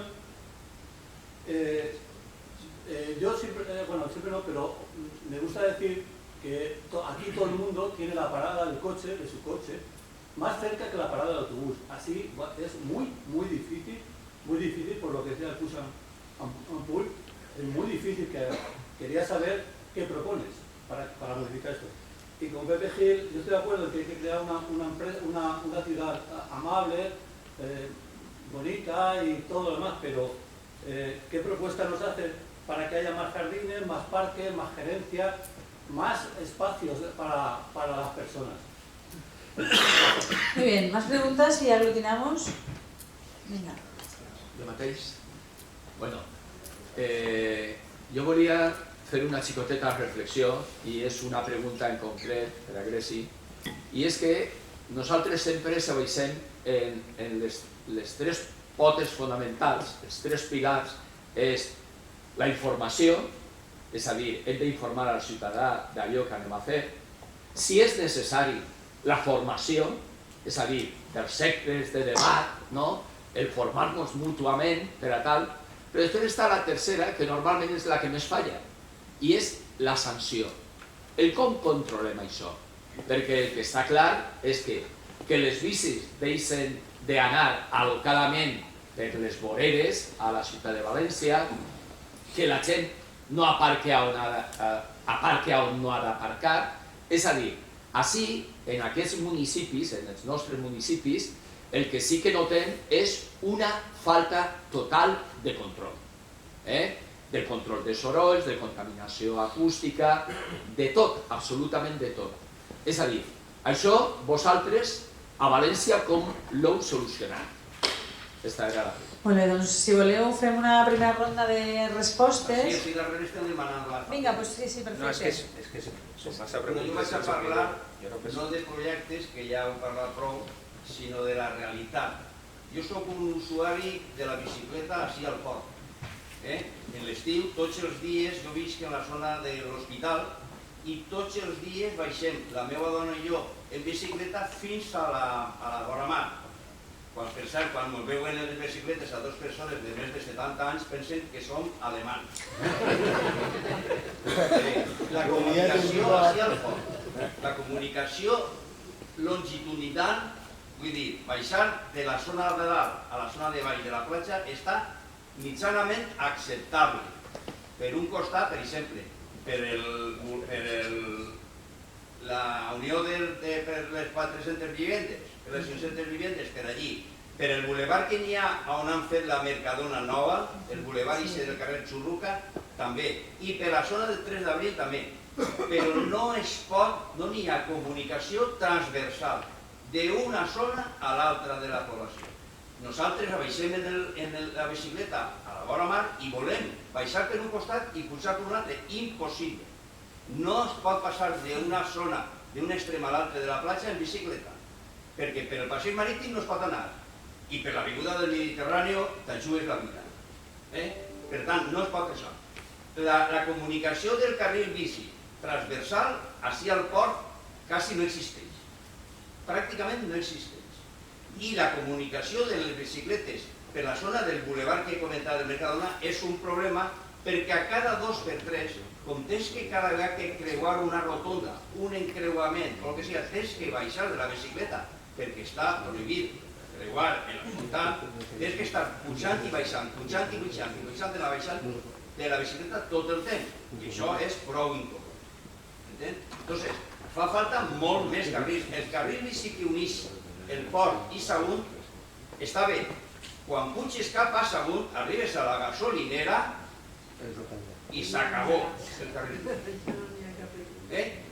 S3: yo siempre, siempre no, pero me gusta decir que aquí todo el mundo tiene la parada del coche, de su coche, más cerca que la parada del autobús. Así es muy difícil, por lo que decía el Push and Pull, es muy difícil. Quería saber qué propones para modificar esto. Y con Pepe Gil, yo estoy de acuerdo en que hay que crear una ciudad amable, bonita y todo lo demás, pero ¿qué propuesta nos hace para que haya más jardines, más parques, más gerencia, más espacios para las personas?
S1: Muy bien, más preguntas y aglutinamos. Venga.
S7: ¿Lo matéis? Bueno, jo volia fer una xicoteta reflexió, i és una pregunta en concret per a Greci, i és que nosaltres sempre se basem en les tres potes fonamentals, els tres pilars, és la informació, és a dir, hem d'informar al ciutadà d'allò que anem a fer, si és necessari la formació, és a dir, dels sectes de debat, el formar-nos mútuament per a tal, però després està la tercera, que normalment és la que més falla, i és la sanció. El com controlem això? Perquè el que està clar és que les bicis deixen d'anar alocadament per les voreres a la ciutat de València, que la gent no aparque on no ha d'aparcar, és a dir, així, en aquests municipis, en els nostres municipis, el que sí que notem és una falta total de control. Del control de sorolls, de contaminació acústica, de tot, absolutament de tot. És a dir, això vosaltres a València com l'heu solucionat? Aquesta era la pregunta.
S1: Molt bé, doncs si voleu fem una primera ronda de respostes.
S8: Sí, darrere estem demanant la...
S1: Vinga, doncs sí, perfecte.
S2: No, és que són massa preguntes.
S8: Jo vaig a parlar no de projectes, que ja heu parlat prou, sinó de la realitat. Jo sóc un usuari de la bicicleta així al port. En l'estiu, tots els dies, jo visc en la zona de l'hospital i tots els dies baixem, la meva dona i jo, en bicicleta fins a la vora mar. Per cert, quan ens veuen en les bicicletes a dues persones de més de 70 anys pensen que som alemans. La comunicació així al port, la comunicació longitudinal, vull dir, baixar de la zona de dalt a la zona de baix de la platja està mitjanament acceptable. Per un costat, per exemple, per la unió per les 400 vivendes, per les 500 vivendes, per allí, per el bulevard que n'hi ha on han fet la Mercadona nova, el bulevard del carrer Xurruca, també, i per la zona del 3 d'abril també. Però no es pot, no n'hi ha comunicació transversal d'una zona a l'altra de la població. Nosaltres baixem en la bicicleta a la vora mar i volem baixar per un costat i pujar per un altre. Impossible. No es pot passar d'una zona, d'un extrem a l'altre de la platja en bicicleta, perquè per el passeig marítim no es pot anar i per l'avinguda del Mediterrani t'ajudes la vida. Per tant, no es pot això. La comunicació del carril bici transversal, així al port, quasi no existeix. Pràcticament no existeix. I la comunicació de les bicicletes per la zona del bulevard que he comentat del Mercadona és un problema perquè a cada 2x3, com tens que cada vegada que creuar una rotonda, un encreuament, o el que sigui, tens que baixar de la bicicleta perquè està prohibit creuar en la ciutat, tens que estar pujant i baixant, pujant i baixant, i baixant de la bicicleta tot el temps. I això és prou incòmode. Entonces, fa falta molt més carrils. El carril bici que uneix el port i Sagunt està bé. Quan puges cap a Sagunt, arribes a la gasolinera i s'acabó el carril.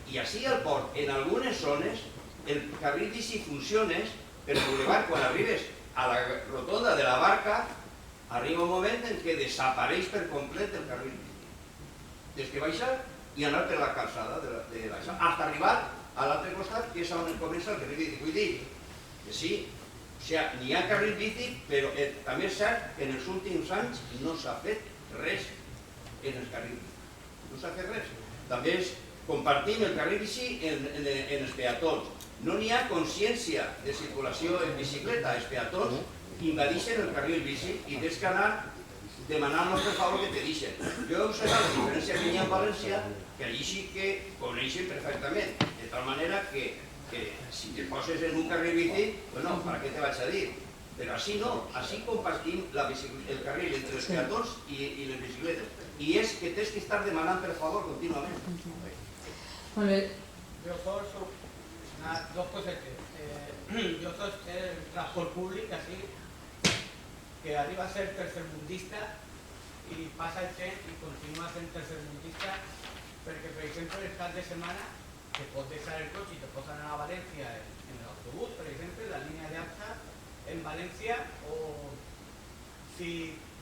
S8: I així al port, en algunes zones, el carril bici funciona per bulevard. Quan arribes a la rotonda de la Barca, arriba un moment en què desapareix per complet el carril bici. Tens que baixar i anar per la calçada de baixar, fins arribar a l'altre costat, que és on comença el carril bici. Vull dir que sí, n'hi ha carril bici, però també és cert que en els últims anys no s'ha fet res en els carrils bici. No s'ha fet res. També compartim el carril bici en els peatons. No n'hi ha consciència de circulació en bicicleta. Els peatons invadeixen el carril bici i tens que anar demanant-nos per favor que te deixen. Jo sé la diferència que hi ha en València, que allí sí que coneixen perfectament, de tal manera que si te poses en un carril bici, bueno, ¿para qué te vaig a dir? Però així no, així compartim el carril entre els peatons i les bicicletes. I és que tens que estar demanant per favor contínuament.
S1: Molt bé.
S9: Jo soc dos cosetes. Jo soc el transport públic, així, que arriba a ser tercermundista i passa el temps i continua sent tercermundista perquè, per exemple, el cap de setmana te pots deixar el cotxe i te pots anar a València en l'autobús, per exemple, la línia de AXA en València, o si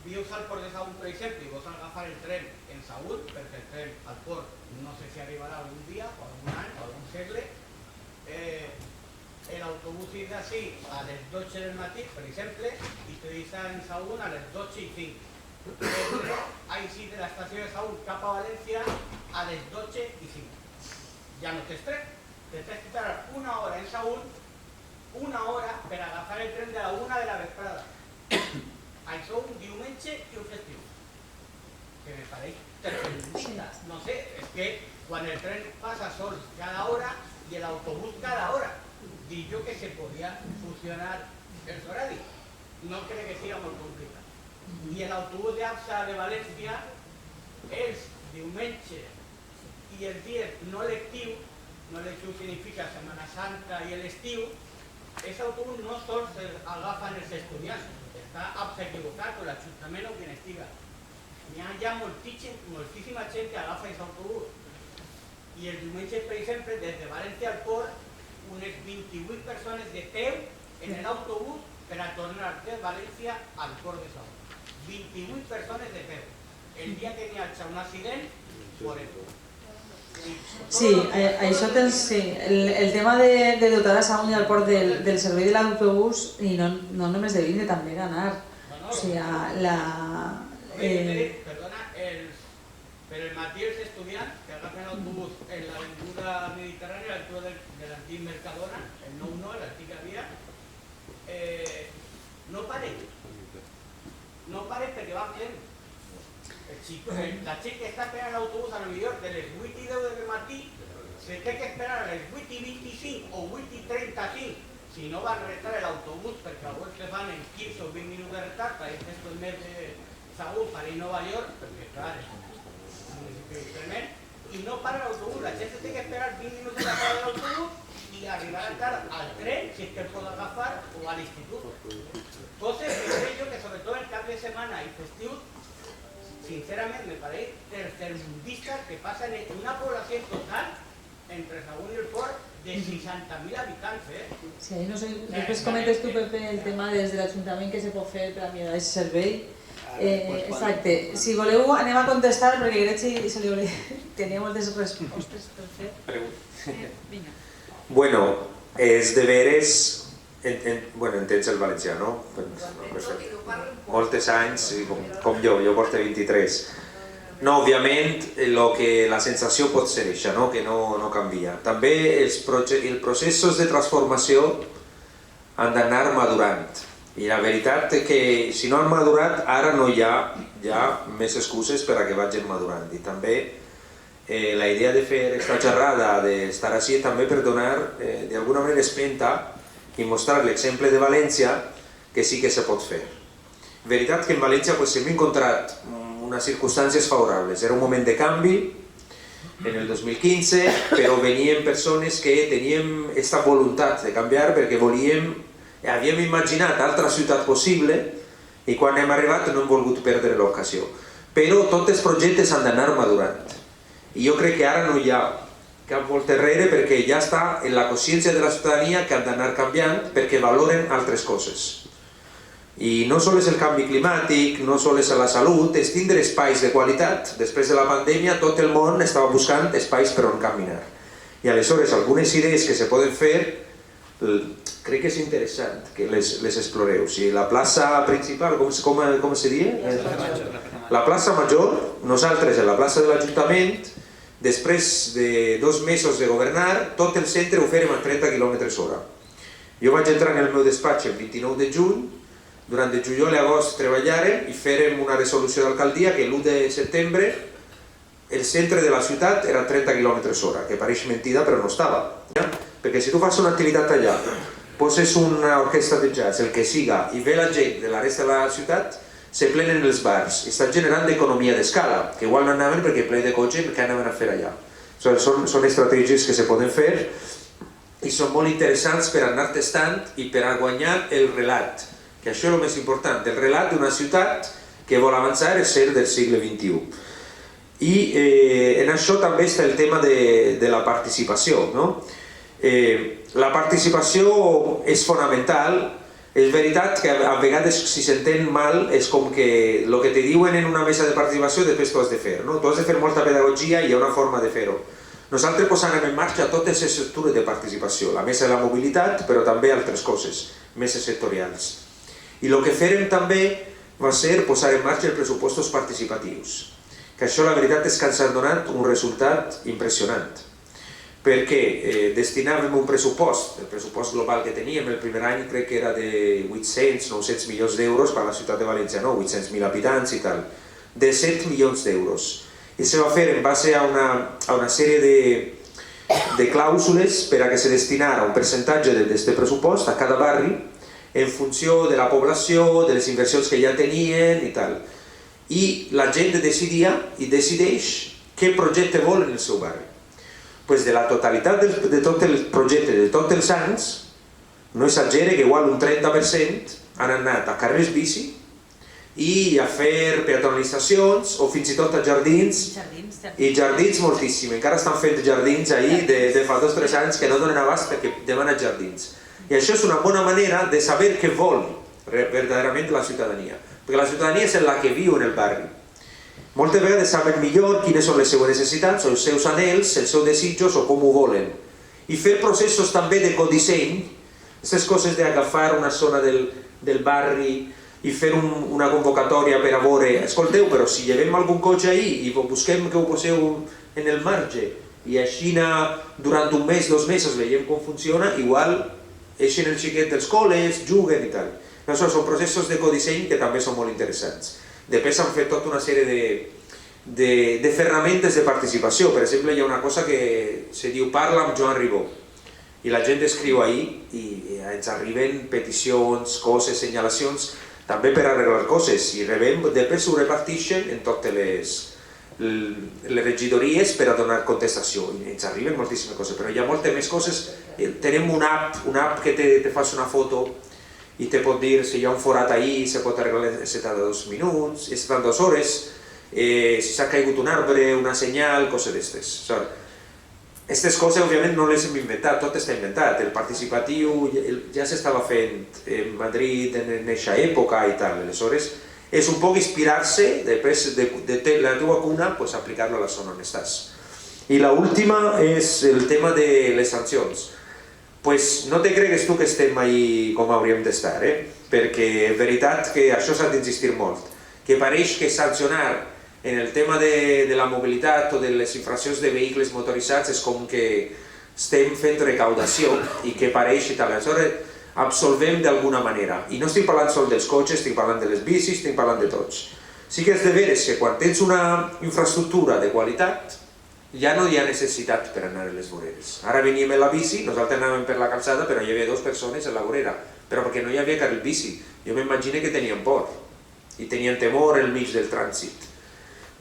S9: vius al port de Sagunt, per exemple, i vols agafar el tren en Sagunt, perquè el tren al port no sé si arribarà algun dia, o algun any, o algun segle, l'autobús és d'ací a les 12 del matí, per exemple, i te deixa en Sagunt a les 12:05. Així de l'estació de Sagunt cap a València a les 12:05. Ja no tens tren, te tens que esperar una hora en Sagunt, una hora per agafar el tren de la 1 de la vesprada. Això un diumenge i un festiu. Que me pareix tercermundista. No sé, és que quan el tren passa sols cada hora i l'autobús cada hora, dic jo que se podia funcionar els horaris. No crec que sigui molt complicat. I l'autobús d'AXA de València, els diumenges i els dies no lectius, no lectiu significa Setmana Santa i l'estiu, aquest autobús no sols agafen els estudiants, està equivocat o l'Ajuntament o qui estiga. Hi ha ja moltíssima gent que agafa aquest autobús. I els diumenges, per exemple, des de València al port, unes 28 persones de peu en l'autobús per a tornar de València al port de Sagunt. 28 persones de peu. El dia que n'hi ha un accident, por eso.
S1: Sí, això tens, sí. El tema de dotar a Sagunt i al port del servei de l'autobús, i no només de vindre, també d'anar. O sigui,
S9: Perdona, per el matí els estudiants que agafen l'autobús en l'avinguda Mediterrània, a l'altura de l'antic Mercadona, el 9-9, l'antica via, no paren. No paren perquè van fent. La gent que està esperant l'autobús a lo millor de les 8:10 del matí se té que esperar a les 8:25 o 8:35 si no van a retardar l'autobús perquè alguns que fan en 15 o 20 minuts de retard per aquest és el mes de Sagunt per ir a Nova York perquè clar, és un municipi tremend i no para l'autobús, la gent se té que esperar 20 minuts de la parada de l'autobús i arribar tard al tren si és que el pot agafar o a l'institut. Coses que crec jo que sobretot el cap de setmana i festius sincerament me pareix tercermundista que passa en una població total entre Sagunt i el port de 60.000 habitants,
S1: Sí, no sé, després comentes tu, Pepe, el tema des de l'Ajuntament que se pot fer per a millorar aquest servei. Exacte. Si voleu anem a contestar perquè crec que tenia moltes respostes per fer. Vinga.
S2: Bueno, els deberes... entens el valencià, no? Moltes anys, com jo porto 23. No, òbviament, la sensació pot ser això, no? Que no canvia. També els processos de transformació han d'anar madurant. I la veritat és que si no han madurat, ara no hi ha més excuses per a que vagin madurant. I també la idea de fer aquesta xerrada, d'estar així, també per donar d'alguna manera espenta i mostrar l'exemple de València que sí que se pot fer. Veritat que en València hem encontrat unes circumstàncies favorables. Era un moment de canvi en el 2015, però venien persones que teníem aquesta voluntat de canviar perquè havíem imaginat altra ciutat possible i quan hem arribat no hem volgut perdre l'ocasió. Però tots els projectes han d'anar madurant. I jo crec que ara no hi ha cap volta enrere perquè ja està en la consciència de la ciutadania que han d'anar canviant perquè valoren altres coses. I no sols és el canvi climàtic, no sols és la salut, és tindre espais de qualitat. Després de la pandèmia tot el món estava buscant espais per on caminar. I aleshores algunes idees que se poden fer, crec que és interessant que les exploreu. Si la plaça principal, com seria? La plaça Major, nosaltres en la plaça de l'Ajuntament després de 2 mesos de governar, tot el centre ho fèrem a 30 km/h. Jo vaig entrar en el meu despatx el 29 de juny, durant el juliol i agost treballàrem i fèrem una resolució d'alcaldia que l'1 de setembre el centre de la ciutat era 30 km/h, que pareix mentida però no estava. Perquè si tu fas una activitat allà, poses una orquestra de jazz, el que siga, i ve la gent de la resta de la ciutat, se plenen els bars, i està generant economia d'escala, que igual no anaven perquè ple de cotxe, què anaven a fer allà? Són estratègies que se poden fer i són molt interessants per anar testant i per a guanyar el relat, que això és el més important, el relat d'una ciutat que vol avançar és ser del segle XXI. I en això també està el tema de la participació. La participació és fonamental. És veritat que a vegades si s'entén mal és com que el que te diuen en una mesa de participació després tu has de fer. Tu has de fer molta pedagogia i hi ha una forma de fer-ho. Nosaltres posàvem en marxa totes les estructures de participació, la mesa de la mobilitat, però també altres coses, meses sectorials. I el que fèrem també va ser posar en marxa els pressupostos participatius, que això la veritat és que ens ha donat un resultat impressionant, perquè destinàvem un pressupost, el pressupost global que teníem el primer any crec que era de 800-900 milions d'euros per a la ciutat de València, 800.000 habitants i tal, de 7 milions d'euros. I se va fer en base a una sèrie de clàusules per a que se destinara un percentatge d'aquest pressupost a cada barri en funció de la població, de les inversions que ja tenien i tal. I la gent decidia i decideix què projecte vol en el seu barri. De la totalitat de tot el projecte de tots els anys, no exagere que igual un 30% han anat a carrers bici i a fer peatonalitzacions o fins i tot a jardins, i jardins moltíssim, encara estan fent jardins ahir de fa 2 o 3 anys que no donen abast perquè demanen jardins. I això és una bona manera de saber què vol verdaderament la ciutadania, perquè la ciutadania és la que viu en el barri. Moltes vegades saben millor quines són les seves necessitats, els seus anhels, els seus desitjos o com ho volen. I fer processos també de codisseny, aquestes coses d'agafar una zona del barri i fer una convocatòria per a veure, escolteu, però si llevem algun cotxe ahir i busquem que ho poseu en el marge i així durant un mes, 2 mesos veiem com funciona, igual eixen el xiquet dels col·les, juguen i tal. Són processos de codisseny que també són molt interessants. Després s'han fet tota una sèrie de ferramentes de participació. Per exemple, hi ha una cosa que se diu Parla amb Joan Ribó i la gent escriu ahir i ens arriben peticions, coses, senyalacions també per arreglar coses i després ho reparteixen en totes les regidories per a donar contestació i ens arriben moltíssimes coses, però hi ha moltes més coses. Tenim una app que te fas una foto i te pot dir si hi ha un forat ahí, se pot arreglar en 72 minuts, en 72 hores, si s'ha caigut un arbre, una senyal, coses d'estes. Aquestes coses, òbviament, no les hem inventat, tot està inventat. El participatiu ja s'estava fent en Madrid en aquesta època i tal. Aleshores, és un poc inspirar-se, després de la teva cuna, aplicar-lo a la zona on estàs. I l'última és el tema de les sancions. No te cregues tu que estem ahí com hauríem d'estar, perquè és veritat que això s'ha d'insistir molt, que pareix que sancionar en el tema de la mobilitat o de les infraccions de vehicles motoritzats és com que estem fent recaudació i que pareix i tal, aleshores absolvem d'alguna manera. I no estic parlant sol dels cotxes, estic parlant de les bicis, estic parlant de tots. Sí que és de veres que quan tens una infraestructura de qualitat ja no hi ha necessitat per anar a les voreres. Ara veníem en la bici, nosaltres anàvem per la calçada, però hi havia 2 persones a la vorera, però perquè no hi havia carril bici. Jo m'imagino que tenien por i tenien temor al mig del trànsit.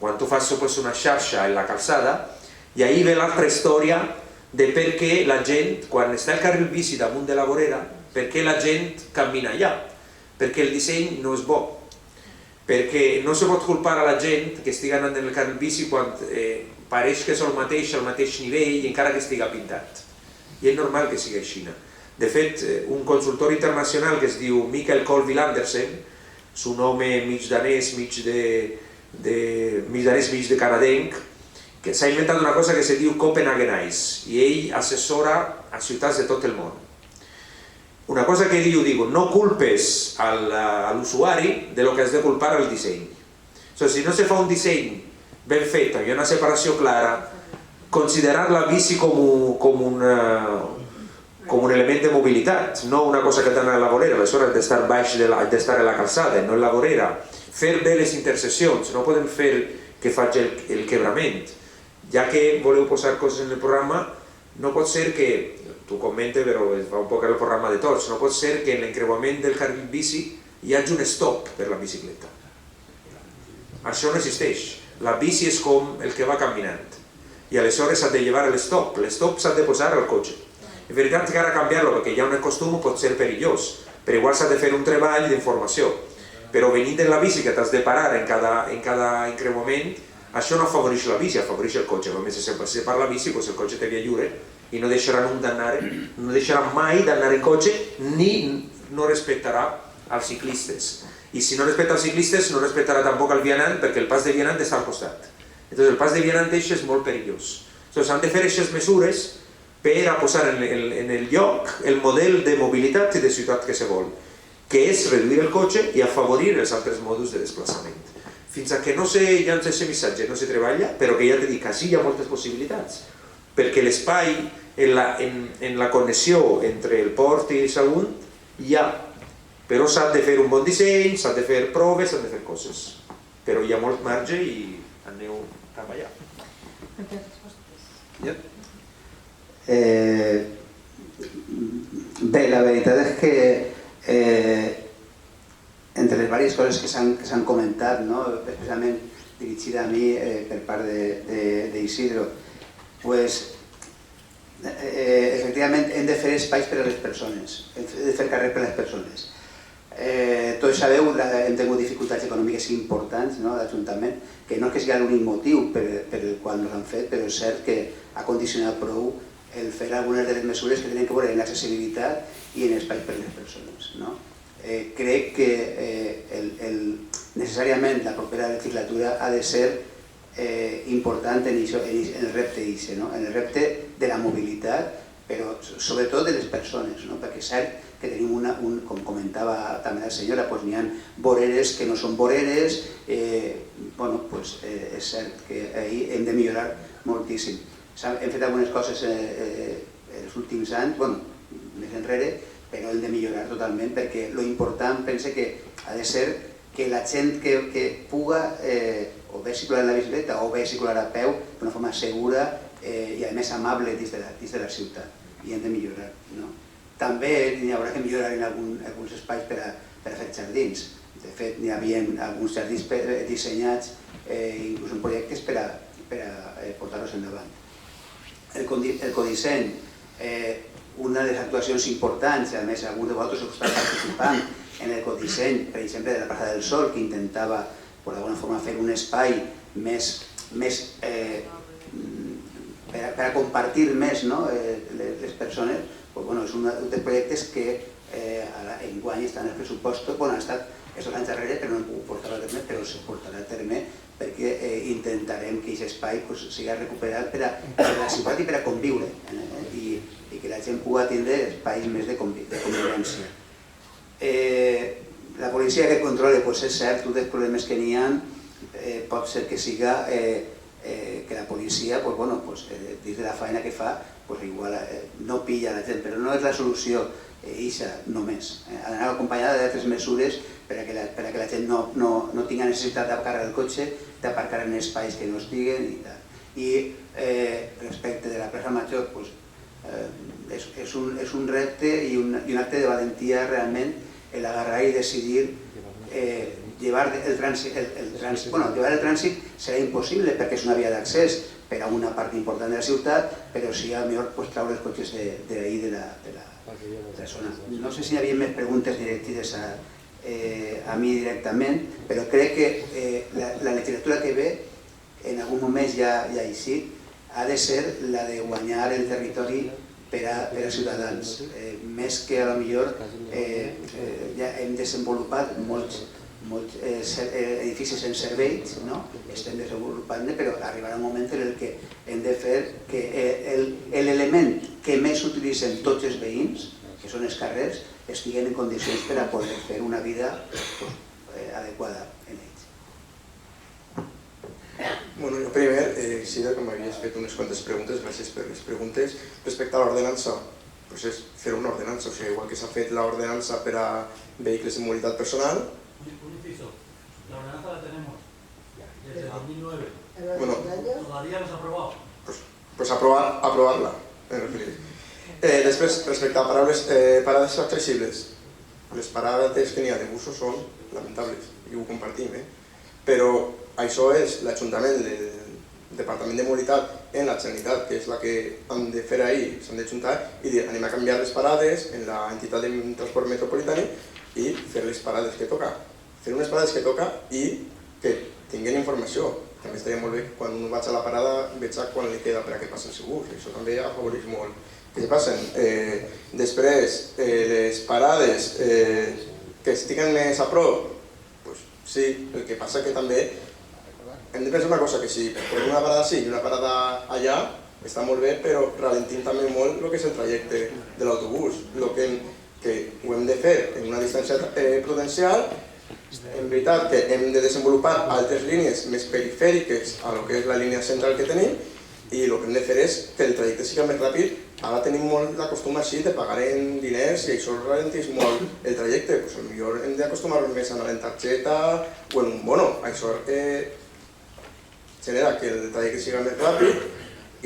S2: Quan tu fas una xarxa en la calçada, i ahir ve l'altra història de per què la gent, quan està el carril bici damunt de la vorera, per què la gent camina allà, perquè el disseny no és bo. Perquè no se pot culpar a la gent que estigui anant en el carril bici quan pareix que és el mateix nivell, encara que estiga pintat. I és normal que sigui així. De fet, un consultor internacional que es diu Mikael Colville-Andersen, és un home mig danès, mig de canadenc, que s'ha inventat una cosa que se diu Copenhagen Eyes, i ell assessora a ciutats de tot el món. Una cosa que diu, no culpes a l'usuari de lo que has de culpar al disseny. Si no se fa un disseny ben fet, hi ha una separació clara, considerar la bici com un element de mobilitat, no una cosa que t'anà a la vorera. Aleshores has d'estar baix, d'estar a la calçada, no en la vorera. Fer bé les interseccions, no podem fer que faig el quebrament. Ja que voleu posar coses en el programa, no pot ser que, tu comentes, però es va un poc el programa de tots, no pot ser que en l'encreuament del carril bici hi hagi un stop per la bicicleta. Això no existeix. La bici és com el que va caminant. I aleshores s'ha de llevar l'stop. L'stop s'ha de posar al cotxe. En veritat que ara canviar-lo perquè hi ha un costum pot ser perillós, però igual s'ha de fer un treball d'informació. Però venint en la bici que t'has de parar en cada encreuament, això no afavoreix la bici, afavoreix el cotxe. Només si se per la bici, el cotxe te via lliure i no deixarà mai d'anar en cotxe ni no respectarà els ciclistes. I si no respecta els ciclistes, no respectarà tampoc el vianant, perquè el pas de vianant està al costat. Entonces el pas de vianant és molt perillós. S'han de fer aquestes mesures per a posar en el lloc el model de mobilitat i de ciutat que se vol, que és reduir el cotxe i afavorir els altres modes de desplaçament. Fins a que no se llança aquest missatge, no se treballa, però que ja te dic, així hi ha moltes possibilitats, perquè l'espai en la connexió entre el port i Sagunt hi ha, però s'ha de fer un bon disseny, s'ha de fer proves, s'han de fer coses. Però hi ha molt marge i aneu cap allà.
S5: Bé, la veritat és que entre les diverses coses que s'han comentat, especialment dirigida a mi per part d'Isidro, efectivament hem de fer espais per a les persones, hem de fer carrer per a les persones. Tots sabeu, hem tingut dificultats econòmiques importants a l'Ajuntament, que no és que sigui l'únic motiu per el qual no s'han fet, però és cert que ha condicionat prou el fer algunes de les mesures que tenen que veure en l'accessibilitat i en espais per a les persones. Crec que necessàriament la propera legislatura ha de ser important en el repte en el repte de la mobilitat, però sobretot de les persones, perquè és cert que tenim com comentava també la senyora, n'hi ha voreres que no són voreres, és cert que ahir hem de millorar moltíssim. Hem fet algunes coses els últims anys, més enrere, però hem de millorar totalment perquè l'important pense que ha de ser que la gent que puga o bé circular en la bicicleta o bé circular a peu d'una forma segura i a més amable dins de la ciutat, i hem de millorar. També n'hi haurà que millorar en alguns espais per a fer jardins. De fet, n'hi havia alguns jardins dissenyats, inclús en projectes per a portar-los endavant. El codisseny, una de les actuacions importants, a més alguns de vosaltres heu estat participant en el codisseny, per exemple, de la plaça del Sol, que intentava d'alguna forma fer un espai més per a compartir més les persones. És un dels projectes que enguany estan en els pressupostos, han estat aquests anys darrere, però no hem pogut portar a terme, però se portarà a terme perquè intentarem que aquest espai sigui recuperat per a la ciutat i per a conviure i que la gent pugui tindre espais més de convivència. La policia que controla, és cert, tots els problemes que n'hi ha, pot ser que siga que la policia, dins de la feina que fa, igual no pilla la gent, però no és la solució només. Ha d'anar acompanyada d'altres mesures per a que la gent no tingui necessitat d'aparcar el cotxe, d'aparcar en espais que no estiguen i tal. I respecte de la plaça Major, és un repte i un acte de valentia realment l'agarrar i decidir llevar el trànsit serà impossible perquè és una via d'accés per a una part important de la ciutat, però sí a millor treure els cotxes d'ahir de la zona. No sé si hi havia més preguntes directives a mi directament, però crec que la legislatura que ve, en algun moment ja ha eixit, ha de ser la de guanyar el territori per a ciutadans. Més que potser ja hem desenvolupat molts edificis en serveis, estem desenvolupant-ne, però arribarà un moment en què hem de fer que l'element que més utilitzen tots els veïns, que són els carrers, estiguen en condicions per a poder fer una vida adequada en ells.
S4: Bueno, jo primer, Isidre, que m'havies fet unes quantes preguntes, gràcies per les preguntes. Respecte a l'ordenança, doncs és fer una ordenança, o sigui, igual que s'ha fet l'ordenança per a vehicles de mobilitat personal.
S3: Un inciso, la ordenanza la tenemos desde 2009.
S4: Bueno,
S3: Todavía no se ha aprobado.
S4: Pues aprovar-la, me referiré. Després, respecte a parades accessibles, les parades que n'hi ha de busos són lamentables, i ho compartim, però això és l'Ajuntament del Departament de Mobilitat en la Generalitat, que és la que han de fer ahir, s'han d'ajuntar i dir anem a canviar les parades en l'entitat de transport metropolitani i fer les parades que toca. Fer unes parades que toca i que tinguin informació. També estaria molt bé que quan un vaig a la parada veig quan li queda per a què passa el seu bus. Això també afavoreix molt que passen. Després, les parades que estiguen més a prop, sí, el que passa que també hem de pensar una cosa, que si posem una parada sí i una parada allà, està molt bé, però ralentim també molt el que és el trajecte de l'autobús. Que ho hem de fer en una distància prudencial. En veritat que hem de desenvolupar altres línies més perifèriques a lo que és la línia central que tenim i el que hem de fer és que el trajecte sigui més ràpid. Ara tenim molt l'acostum així de pagar en diners i això ralentís molt el trajecte. Potser hem d'acostumar-nos més a anar en targeta o en un bono. Això genera que el trajecte sigui més ràpid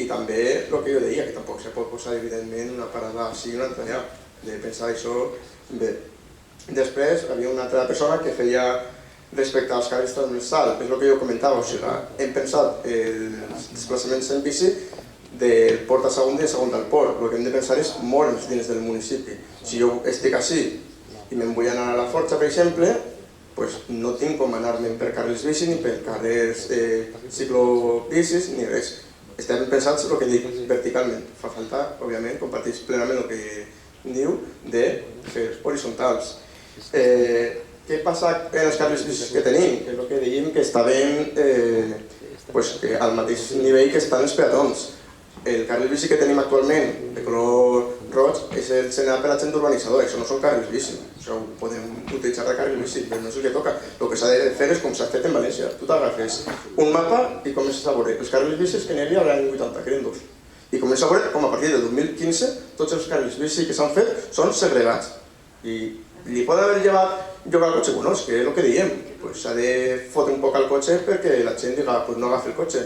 S4: i també el que jo deia, que tampoc se pot posar evidentment una parada així i una altra allà. De pensar això bé. Després, hi havia una altra persona que feia respecte als carrils transversals, és el que jo comentava, o sigui, hem pensat els desplaçaments en bici del port a Sagunt i de Sagunt al port. El que hem de pensar és moure'ns dins del municipi. Si jo estic així i me'n vull anar a la Forja, per exemple, no tinc com anar-me'n per carrils bici ni per carrers ciclobicis ni res. Estem pensats el que dic verticalment. Fa falta, òbviament, comparteix plenament el que diu de fer horitzontals. Què passa en els carrils bicis que tenim? És el que dèiem que estaven al mateix nivell que estan els peatons. El carril bici que tenim actualment, de color roig, és el generat per la gent urbanitzadora. Això no són carrils bici. Això ho podem utilitzar de carril bici, però no és el que toca. El que s'ha de fer és com s'ha fet en València. Tu t'agafes un mapa i comences a veure els carrils bicis que n'hi havia l'any 80, que eren dos. I comences a veure com a partir del 2015 tots els carrils bici que s'han fet són segregats. I li pot haver llevat llogar el cotxe? Bueno, és que és el que diem. S'ha de fotre un poc al cotxe perquè la gent diga no agafi el cotxe.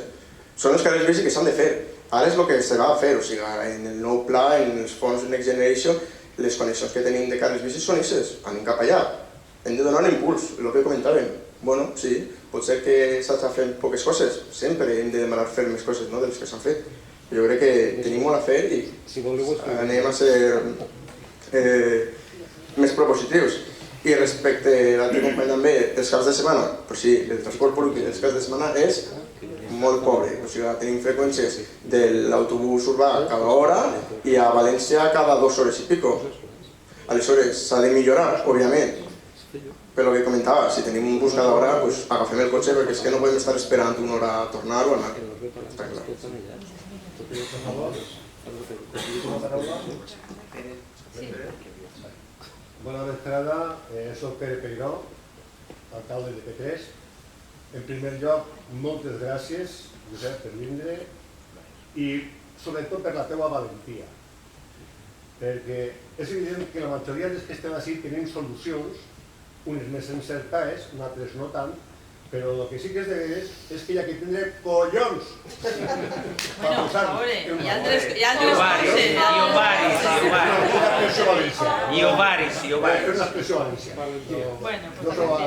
S4: Són els carrils bici que s'han de fer. Ara és el que se va a fer, o sigui, en el nou pla, en els fons Next Generation, les connexions que tenim de carrils bicis són aquestes, anem cap allà. Hem de donar un impuls, el que comentàvem. Bueno, sí, pot ser que s'hagi fet poques coses, sempre hem de demanar fer més coses de les que s'han fet. Jo crec que tenim molt a fer i anem a ser més propositius. I respecte a l'altre company també, els caps de setmana, doncs sí, el transport públic els caps de setmana és molt pobre, o sigui, tenim freqüències de l'autobús urbà cada hora i a València cada 2 hores i pico. Aleshores, s'ha de millorar, òbviament, però el que comentava, si tenim un bus cada hora, agafem el cotxe perquè és que no podem estar esperant una hora a tornar o anar. Està clar.
S10: Bona vesprada, soc Pere Peiró, alcalde de P3. En primer lloc, moltes gràcies, Josep, per vindre i sobretot per la teva valentia. Perquè és evident que la majoria dels que estem així tenim solucions, unes més encertades, altres no tant, però el que sí que és de veres és que hi ha que tindre collons.
S11: Bueno, por favor, hi ha tres coses.
S10: I ovaris.
S11: I ovaris.
S10: És una expressió valenciana.
S11: Bueno,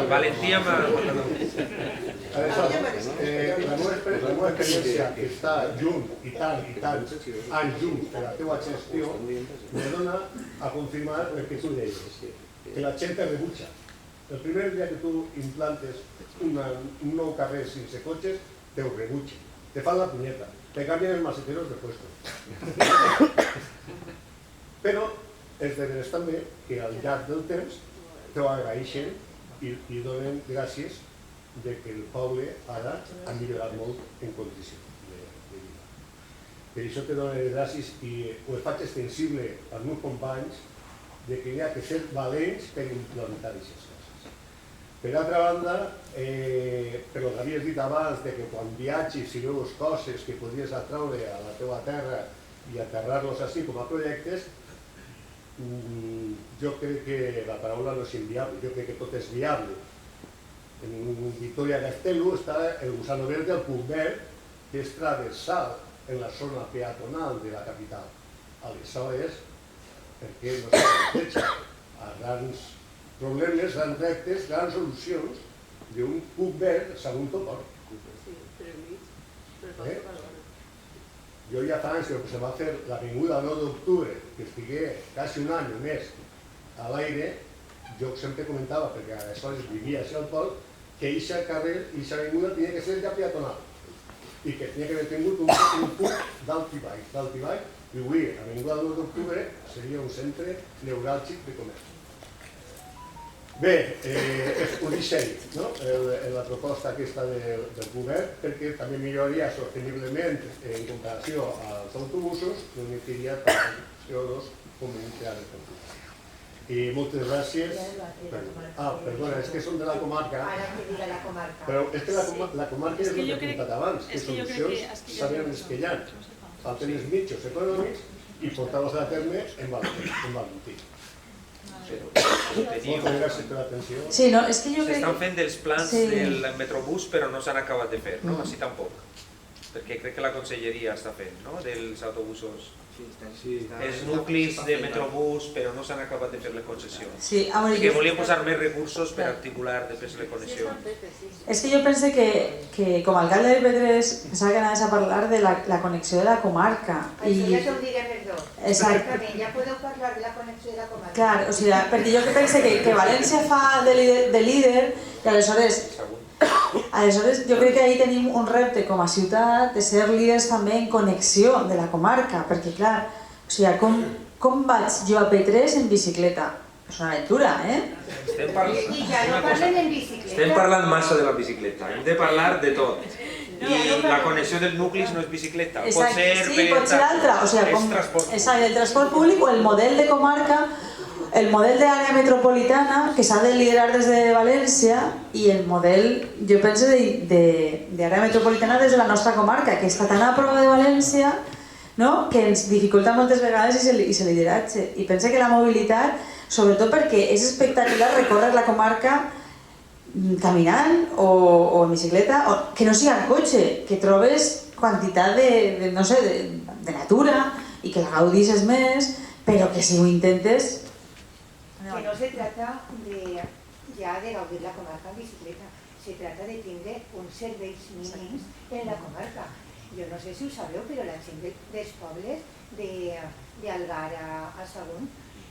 S10: Valentia la meva experiència que està junt i tant anys junts per la teva gestió me dona a confirmar el que tu deies, que la gent te rebutja. El primer dia que tu implantes un nou carrer sense cotxes, te ho rebutgen, te fan la punyeta, te canvien els maceteros de puesto. Però és de veres també que al llarg del temps t'ho agraeixen i donen gràcies de que el poble ara ha millorat molt en condició de vida. Per això te donen gràcies i ho faig extensible als meus companys de que hi ha que ser valents per implantar aquestes coses. Per altra banda, pel que havies dit abans, que quan viatgis i veus coses que podries atraure a la teva terra i aterrar-los així com a projectes, jo crec que la paraula no és inviable, jo crec que tot és viable. En Vitoria-Gastelu està el Gusano Verde, el punt verd, que és transversal en la zona peatonal de la capital. Aleshores, per què no s'aprovecha a grans problemes, grans reptes, grans solucions d'un punt verd segons tot hora? Jo ja fa anys que se va fer l'avinguda 9 d'octubre, que estigué quasi un any o més a l'aire, jo sempre comentava, perquè aleshores vivia a el pol, que aquest carrer i aquesta avinguda tenia que ser ja peatonal i que tenia que haver tingut un punt d'alt i baix, i avui, l'avinguda 9 d'octubre, seria un centre neuràlgic de comerç. Bé, ho deixem, la proposta aquesta del govern, perquè també milloraria sostenibilment en comparació als autobusos, no emitiria tant CO2 com emetia de transport. I moltes gràcies. Perdona, és que són de la comarca. Però és que la comarca és el que he apuntat abans, que solucions s'havien esquellat. Falten els mitjos econòmics i portar-los a terme en Valentí. Moltes gràcies per l'atenció.
S2: S'estan fent els plans del Metrobús però no s'han acabat de fer, no? Així tampoc. Perquè crec que la conselleria està fent, no? Dels autobusos. Els nuclis de Metrobús però no s'han acabat de fer les concessions. Perquè volien posar més recursos per articular després les connexions.
S1: És que jo pense que com a alcalde de Petrés pensava que anaves a parlar de la connexió de la comarca.
S6: Això ja t'ho diré més dos. Exactament, ja podeu parlar de la connexió de la comarca.
S1: Clar, o sigui, perquè jo pense que València fa de líder i aleshores jo crec que ahí tenim un repte com a ciutat de ser líders també en connexió de la comarca, perquè clar, o sigui, com vaig jo a Petrés en bicicleta? És una aventura,
S2: Estem
S6: parlant
S2: parlant massa de la bicicleta, hem de parlar de tot. I la connexió dels nuclis no és bicicleta, pot ser
S1: altra, o sigui, el transport públic o el model de comarca, el model d'àrea metropolitana que s'ha de liderar des de València i el model, jo penso, d'àrea metropolitana des de la nostra comarca, que està tan a prop de València que ens dificulta moltes vegades i lideratge. I penso que la mobilitat, sobretot perquè és espectacular recórrer la comarca caminant o en bicicleta, que no sigui en cotxe, que trobes quantitat de natura i que la gaudisses més, però que si ho intentes...
S6: Que no se trata ya de gaudir la comarca en bicicleta, se trata de tindre uns serveis mínims en la comarca. Jo no sé si ho sabeu, però la gent dels pobles d'Algar a Sagunt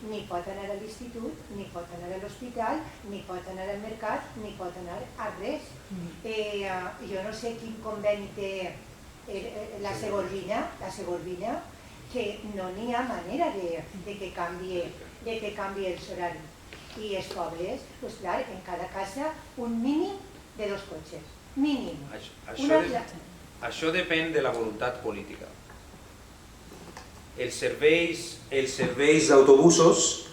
S6: ni pot anar a l'institut, ni pot anar a l'hospital, ni pot anar al mercat, ni pot anar a res. Jo no sé quin conveni té la Segorbina, que no n'hi ha manera de que canvi els horaris. I els pobles, doncs clar, en cada casa un mínim de 2 cotxes. Mínim.
S2: Això depèn de la voluntat política. Els serveis d'autobusos,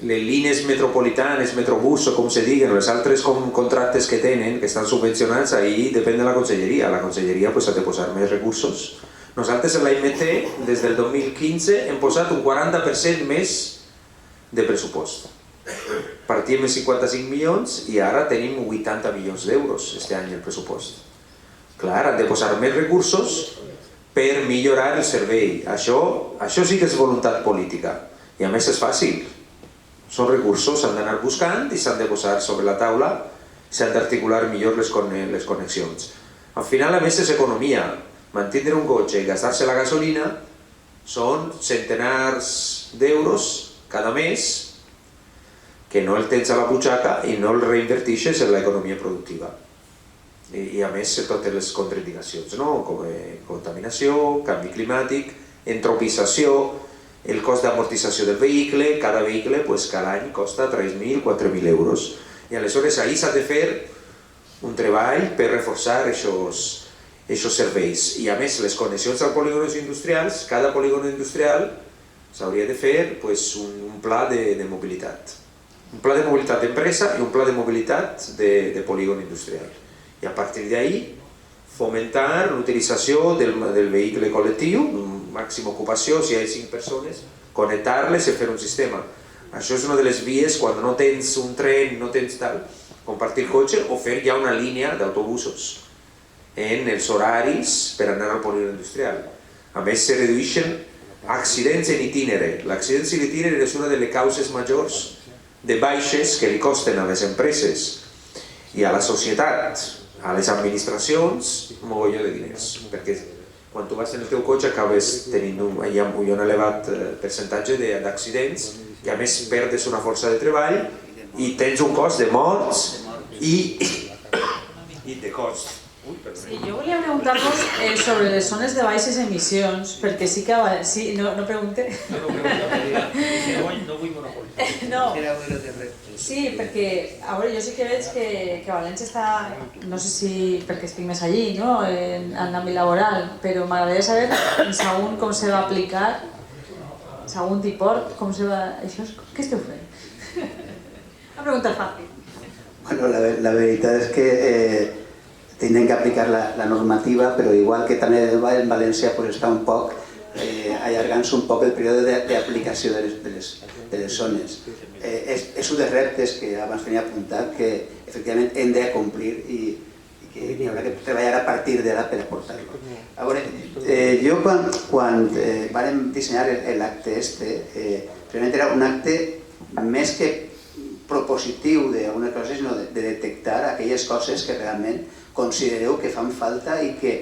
S2: les línies metropolitanes, Metrobús o com se diguen, els altres contractes que tenen, que estan subvencionats, ahí depèn de la conselleria. La conselleria ha de posar més recursos. Nosaltres en la IMT, des del 2015, hem posat un 40% més de pressupost. Partíem de 55 milions i ara tenim 80 milions d'euros este any el pressupost. Clar, han de posar més recursos per millorar el servei. Això sí que és voluntat política i a més és fàcil. Són recursos, s'han d'anar buscant i s'han de posar sobre la taula, s'han d'articular millor les connexions. Al final, a més, és economia. Mantindre un cotxe i gastar-se la gasolina són centenars d'euros cada mes que no el tens a la butxaca i no el reinvertixes en l'economia productiva. I a més totes les contraindicacions, com contaminació, canvi climàtic, entropització, el cost d'amortització del vehicle, cada vehicle cada any costa 3.000, 4.000 euros. I aleshores ahir s'ha de fer un treball per reforçar aquests serveis. I a més les connexions als polígons industrials, cada polígon industrial s'hauria de fer un pla de mobilitat. Un pla de mobilitat d'empresa i un pla de mobilitat de polígon industrial. I a partir d'ahí fomentar l'utilització del vehicle col·lectiu, màxima ocupació, si hi ha 5 persones, connectar-les i fer un sistema. Això és una de les vies quan no tens un tren, no tens tal, compartir cotxe o fer ja una línia d'autobusos en els horaris per anar al polígon industrial. A més, se redueixen accidents en itinere. L'accident en itinere és una de les causes majors de baixes que li costen a les empreses i a la societat, a les administracions, un mogolló de diners. Perquè quan tu vas en el teu cotxe acabes tenint un elevat percentatge d'accidents i a més perdes una força de treball i tens un cost de morts i de cost.
S1: Sí, jo volia preguntar-vos sobre les zones de baixes emissions, perquè sí que... Sí, no pregunte.
S12: No vull monopolitzar.
S1: No. Sí, perquè, a veure, jo sí que veig que València està, no sé si perquè estic més allí, no?, en l'àmbit laboral, però m'agradaria saber segons com se va aplicar, segons Diport, com se va... Això és... Què esteu fent? Una pregunta fàcil.
S5: Bueno, la veritat és que tindrem que aplicar la normativa, però igual que també en València pues, està un poc allargant-se un poc el període d'aplicació de les zones. És un dels reptes que abans tenia apuntat que efectivament hem de complir i que haurà que treballar a partir d'ara per aportar-lo. A veure, jo quan vam dissenyar l'acte realment era un acte més que propositiu d'algunes coses, sinó de detectar aquelles coses que realment considereu que fan falta i que,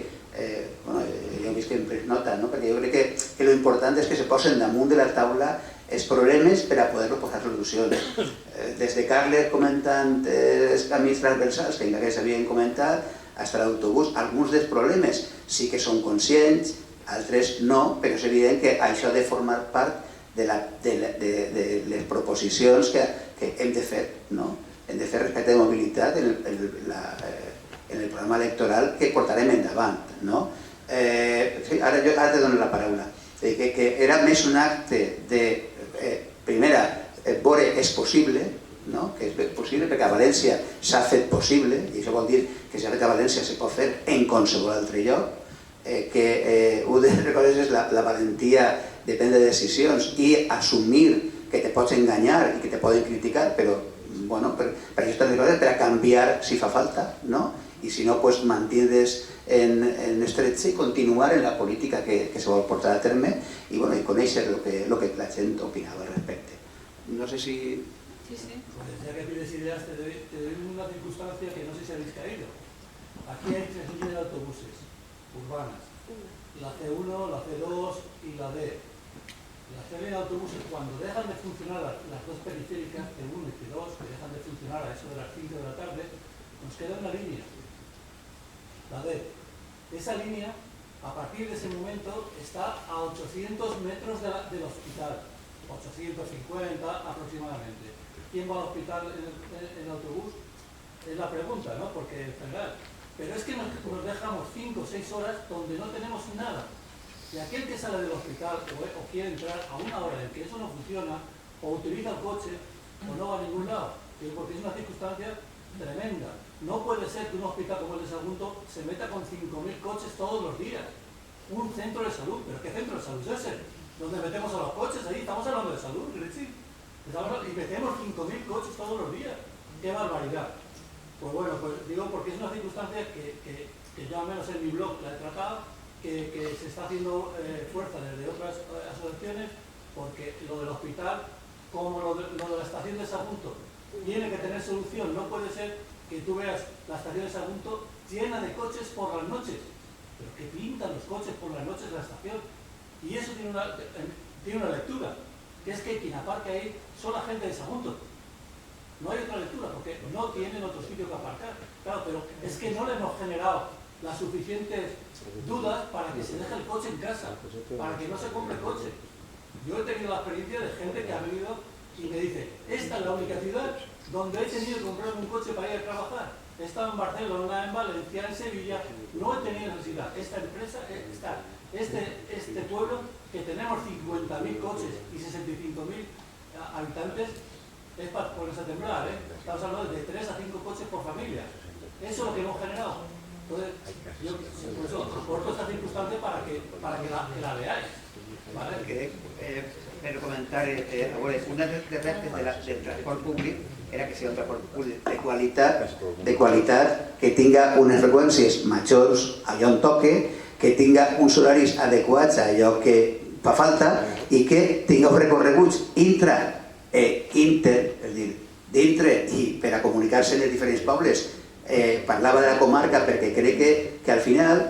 S5: bueno, jo he vist que em pres nota, perquè jo crec que l'important és que se posen damunt de la taula els problemes per a poder posar solucions. Des de Carles comentant els camins transversals, que encara s'havien comentat, fins a l'autobús, alguns dels problemes sí que són conscients, altres no, però és evident que això ha de formar part de les proposicions que hem de fer, hem de fer respecte de mobilitat en el programa electoral que portarem endavant. Ara te dono la paraula. Que era més un acte de, primera, veure és possible, que és possible perquè a València s'ha fet possible, i això vol dir que si s'ha fet a València se pot fer en qualsevol altre lloc, que una de les coses és la valentia de prendre decisions i assumir que te pots enganyar i que te poden criticar, però per això estan les coses, per a canviar si fa falta, i si no, mantindre's en estretxa i continuar en la política que se vol portar a terme i conèixer el que la gent opinava al respecte. No sé si...
S3: Ya que pides ideas, te doy una circunstancia que no sé si habéis caído. Aquí hay 3 líneas de autobuses urbanas, la C1, la C2 y la D. Las 3 líneas de autobuses, cuando dejan de funcionar las 2 periféricas, C1 y C2, que dejan de funcionar a eso de las 5 de la tarde, nos queda una línea, la D. Esa línea, a partir de ese momento, está a 800 metros del hospital, 850 aproximadamente. ¿Quién va al hospital en autobús? Es la pregunta, ¿no? Porque en general. Pero es que nos dejamos 5 o 6 horas donde no tenemos nada. Y aquel que sale del hospital o quiere entrar a una hora en que eso no funciona, o utiliza el coche, o no va a ningún lado. Porque es una circunstancia tremenda. No puede ser que un hospital como el de Sagunto se meta con 5.000 coches todos los días. Un centro de salud, pero ¿qué centro de salud es ese? ¿Dónde metemos a los coches? Ahí estamos hablando de salud, Richie. Y metemos 5.000 coches todos los días. ¡Qué barbaridad! Pues bueno, digo porque es una circunstancia que yo al menos en mi blog la he tratado, que se está haciendo fuerza desde otras asociaciones, porque lo del hospital, como lo de la estación de Sagunto, tiene que tener solución. No puede ser que tú veas la estación de Sagunto llena de coches por las noches. Pero que pintan los coches por las noches de la estación. Y eso tiene una lectura, que es que quien aparca ahí son la gente de Sagunto. No hay otra lectura, porque no tienen otro sitio que aparcar. Claro, pero es que no le hemos generado las suficientes dudas para que se deje el coche en casa, para que no se compre coche. Yo he tenido la experiencia de gente que ha venido y me dice, esta es la única ciudad donde he tenido que comprarme un coche para ir a trabajar. He estado en Barcelona, en Valencia, en Sevilla, no he tenido necesidad. Esta empresa está, este pueblo, que tenemos 50.000 coches y 65.000 habitantes, es para ponerse a temblar, ¿eh? Estamos hablando de 3 a 5 coches por familia. Eso es lo que hemos generado. Entonces, yo por eso aporto esta circunstancia para que la veáis. ¿Vale?
S12: Per comentar, una de les reptes del transport públic era que sigui un transport públic
S5: de qualitat, que tinga unes freqüències majors allò on toque, que tinga uns horaris adequats a allò que fa falta i que tinga uns recorreguts inter, és dir, dintre i per a comunicar-se en els diferents pobles. Parlava de la comarca perquè crec que al final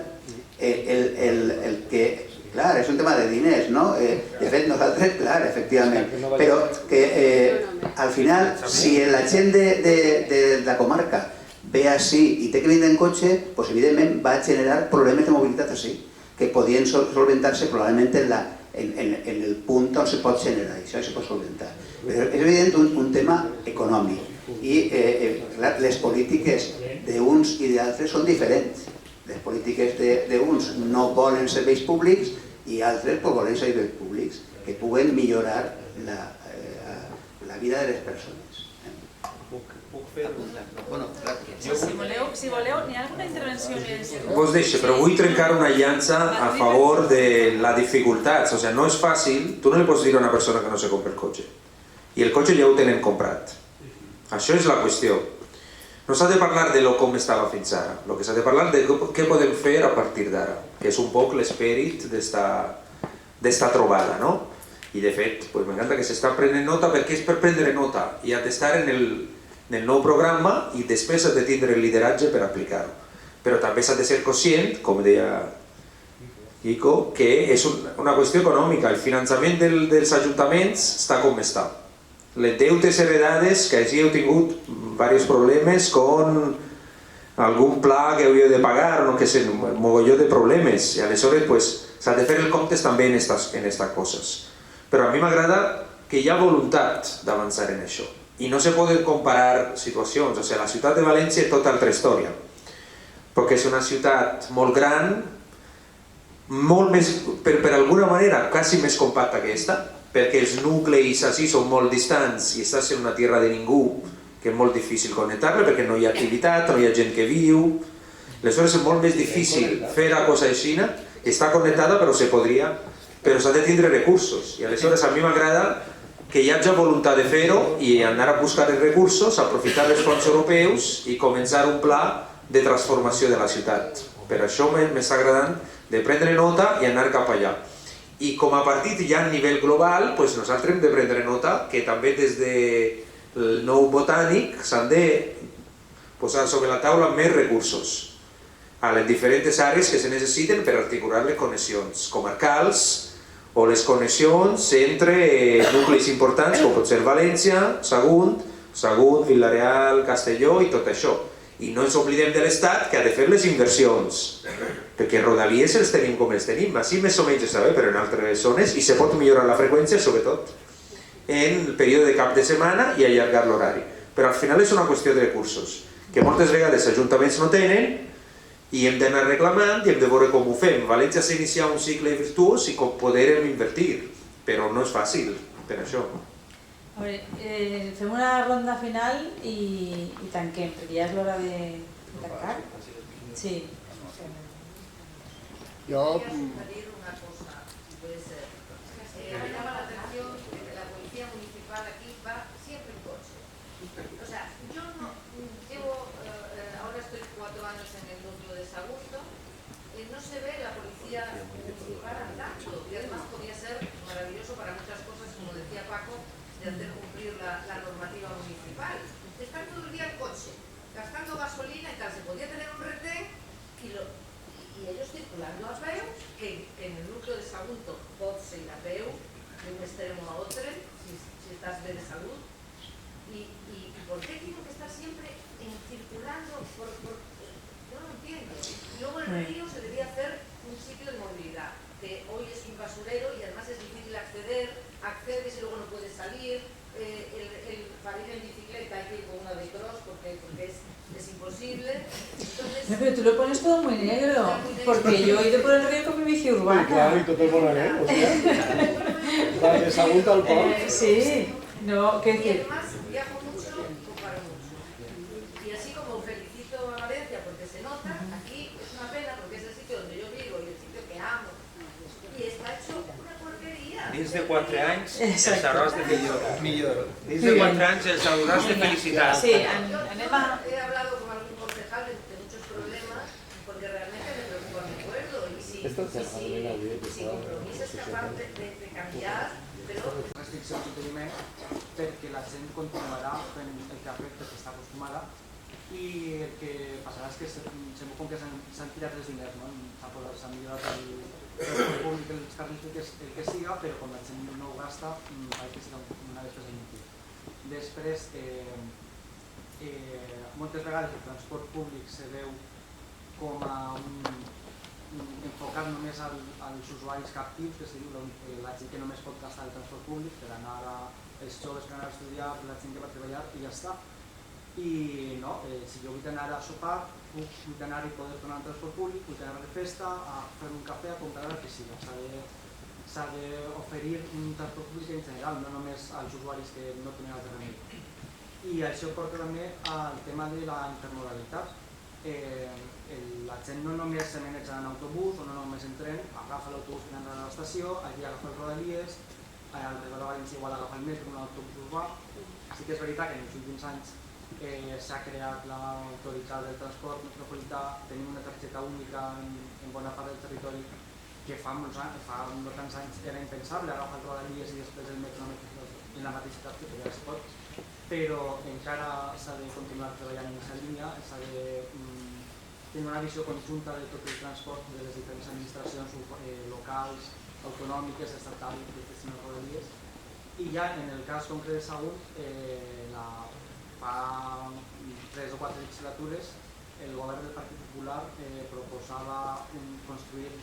S5: el que... Clar, és un tema de diners, no? De fet, nosaltres, clar, efectivament, però que al final, si la gent de la comarca ve així i té que vindre en cotxe, doncs evidentment va generar problemes de mobilitat així, que podien solventar-se probablement en el punt on se pot generar, això se pot solventar. Però és evident un tema econòmic i les polítiques d'uns i d'altres són diferents. Les polítiques d'uns no volen serveis públics i altres volen serveis públics que puguen millorar la vida de les persones.
S11: Si voleu, n'hi ha alguna intervenció més?
S2: Vos deixo, però vull trencar una llança a favor de la dificultat. O sigui, no és fàcil, tu no li pots dir a una persona que no se compra el cotxe. I el cotxe ja ho tenen comprat. Això és la qüestió. No s'ha de parlar de com estava fins ara, el que s'ha de parlar de què podem fer a partir d'ara, que és un poc l'esperit d'esta trobada, no? I de fet, m'encanta que s'està prenent nota perquè és per prendre nota i ha d'estar en el nou programa i després ha de tindre el lideratge per aplicar-ho. Però també s'ha de ser conscient, com deia Quico, que és una qüestió econòmica. El finançament dels ajuntaments està com està. Les deutes heredades, que així heu tingut diversos problemes con algun pla que hauríeu de pagar, no que sé, un mogolló de problemes, i aleshores s'ha de fer el comptes també en estas coses. Però a mi m'agrada que hi ha voluntat d'avançar en això, i no se poden comparar situacions. O sigui, la ciutat de València és tota altra història, perquè és una ciutat molt gran, molt més, per alguna manera, quasi més compacta que esta, perquè els nuclis així són molt distants i estàs en una terra de ningú, que és molt difícil connectar-la perquè no hi ha activitat, no hi ha gent que viu. Aleshores és molt més difícil fer la cosa així, està connectada però se podria, però s'ha de tindre recursos. I aleshores a mi m'agrada que hi hagi voluntat de fer-ho i anar a buscar els recursos, aprofitar els fons europeus i començar un pla de transformació de la ciutat. Per això m'està agradant de prendre nota i anar cap allà. I com a partit ja a nivell global, nosaltres hem de prendre nota que també des del nou botànic s'han de posar sobre la taula més recursos a les diferents àrees que se necessiten per articular les connexions comarcals o les connexions entre nuclis importants com pot ser València, Sagunt, Vila-real, Castelló i tot això. I no ens oblidem de l'Estat que ha de fer les inversions, perquè Rodalies els tenim com els tenim, així més o menys està bé, però en altres zones, i se pot millorar la freqüència, sobretot en el període de cap de setmana i allargar l'horari. Però al final és una qüestió de recursos, que moltes vegades els ajuntaments no tenen i hem d'anar reclamant i hem de veure com ho fem. València s'ha iniciat un cicle virtuós i com poder invertir, però no és fàcil per això.
S1: A veure, fem una ronda final i tanquem, perquè ja és l'hora de tancar. Sí.
S6: Yo quería sugerir una cosa, si puede ser. Me llama la atención que la policía municipal aquí va siempre en coche. O sea, yo no llevo, ahora estoy 4 años en el núcleo de Sagunto, no se ve la policía municipal andando, y además podría ser maravilloso para muchas cosas, como decía Paco, de hacer cumplir la normativa municipal. Están todo el día en coche, gastando gasolina y tal. Se podía tener un retén y ellos circulando as veus, que en el núcleo de Sagunto pot ser la veu de un extremo a otro, si estás bien de salud. ¿Y por qué tienen que estar siempre circulando? Yo no entiendo. Luego en el río se debía hacer un sitio de movilidad, que hoy es un basurero y además es difícil acceder, accedes y luego no puedes salir. Para ir en bicicleta hay que ir con una de cross porque es imposible. Entonces,
S1: pero tú lo pones todo muy negro, porque yo he ido por el río con mi bici urbana.
S10: Claro, y todo por la negro, ¿sí? Desde Sagunto al port.
S1: Sí. No, ¿qué
S6: Y
S1: decir?
S6: además viajo mucho, comparo mucho. Y así como felicito a Valencia porque se nota, aquí es una pena porque es el sitio donde yo vivo y el sitio que amo. Y està hecho una porqueria.
S2: Dins de 4 anys
S1: Exacte.
S2: els hauràs de millor. Dins de 4 anys els hauràs de felicitar.
S1: Sí,
S6: Yo
S1: anem a...
S6: he hablado con algún concejal de muchos problemas porque realmente me preocupa mi pueblo y si Compromís es capaz de cambiar, pero...
S13: Restriccions d'enteniment perquè la gent continuarà fent el que ha fet perquè està acostumada i el que passarà és que sembla com que s'han tirat els diners, no? S'ha millorat el públic, els carrils, el que siga, però quan la gent no ho gasta pareix que serà una despesa inútil. Després, moltes vegades el transport públic se veu com a enfocat només als usuaris captius, que es diu la gent que només pot gastar el transport públic per anar els joves per anar a estudiar, per la gent que va treballar i ja està. I no, si jo vull anar a sopar, vull anar i poder tornar al transport públic, vull anar de festa, a fer un cafè, a comprar el que siga. S'ha d'oferir un transport públic en general, no només als usuaris que no tenen altre remei. I això porta també al tema de la intermodalitat. La gent no només se maneja en autobús o no només en tren, agafa l'autobús per anar a l'estació, allí agafa els rodalies, al Riu de València igual agafa el metro, un autobús urbà. Sí que és veritat que en els últims anys s'ha creat l'autoritat del transport metropolità, tenim una targeta única en bona part del territori que fa no tants anys era impensable agafar el rodalies i després el metro en la mateixa ciutat que ja es pot, però encara s'ha de continuar treballant en aquesta línia, s'ha de tenir una visió conjunta de tot el transport de les diferents administracions locals, autonòmiques, estatals, que gestionen les rodalies. I ja en el cas concret de Sagunt, fa 3 o 4 legislatures, el govern del Partit Popular proposava construir,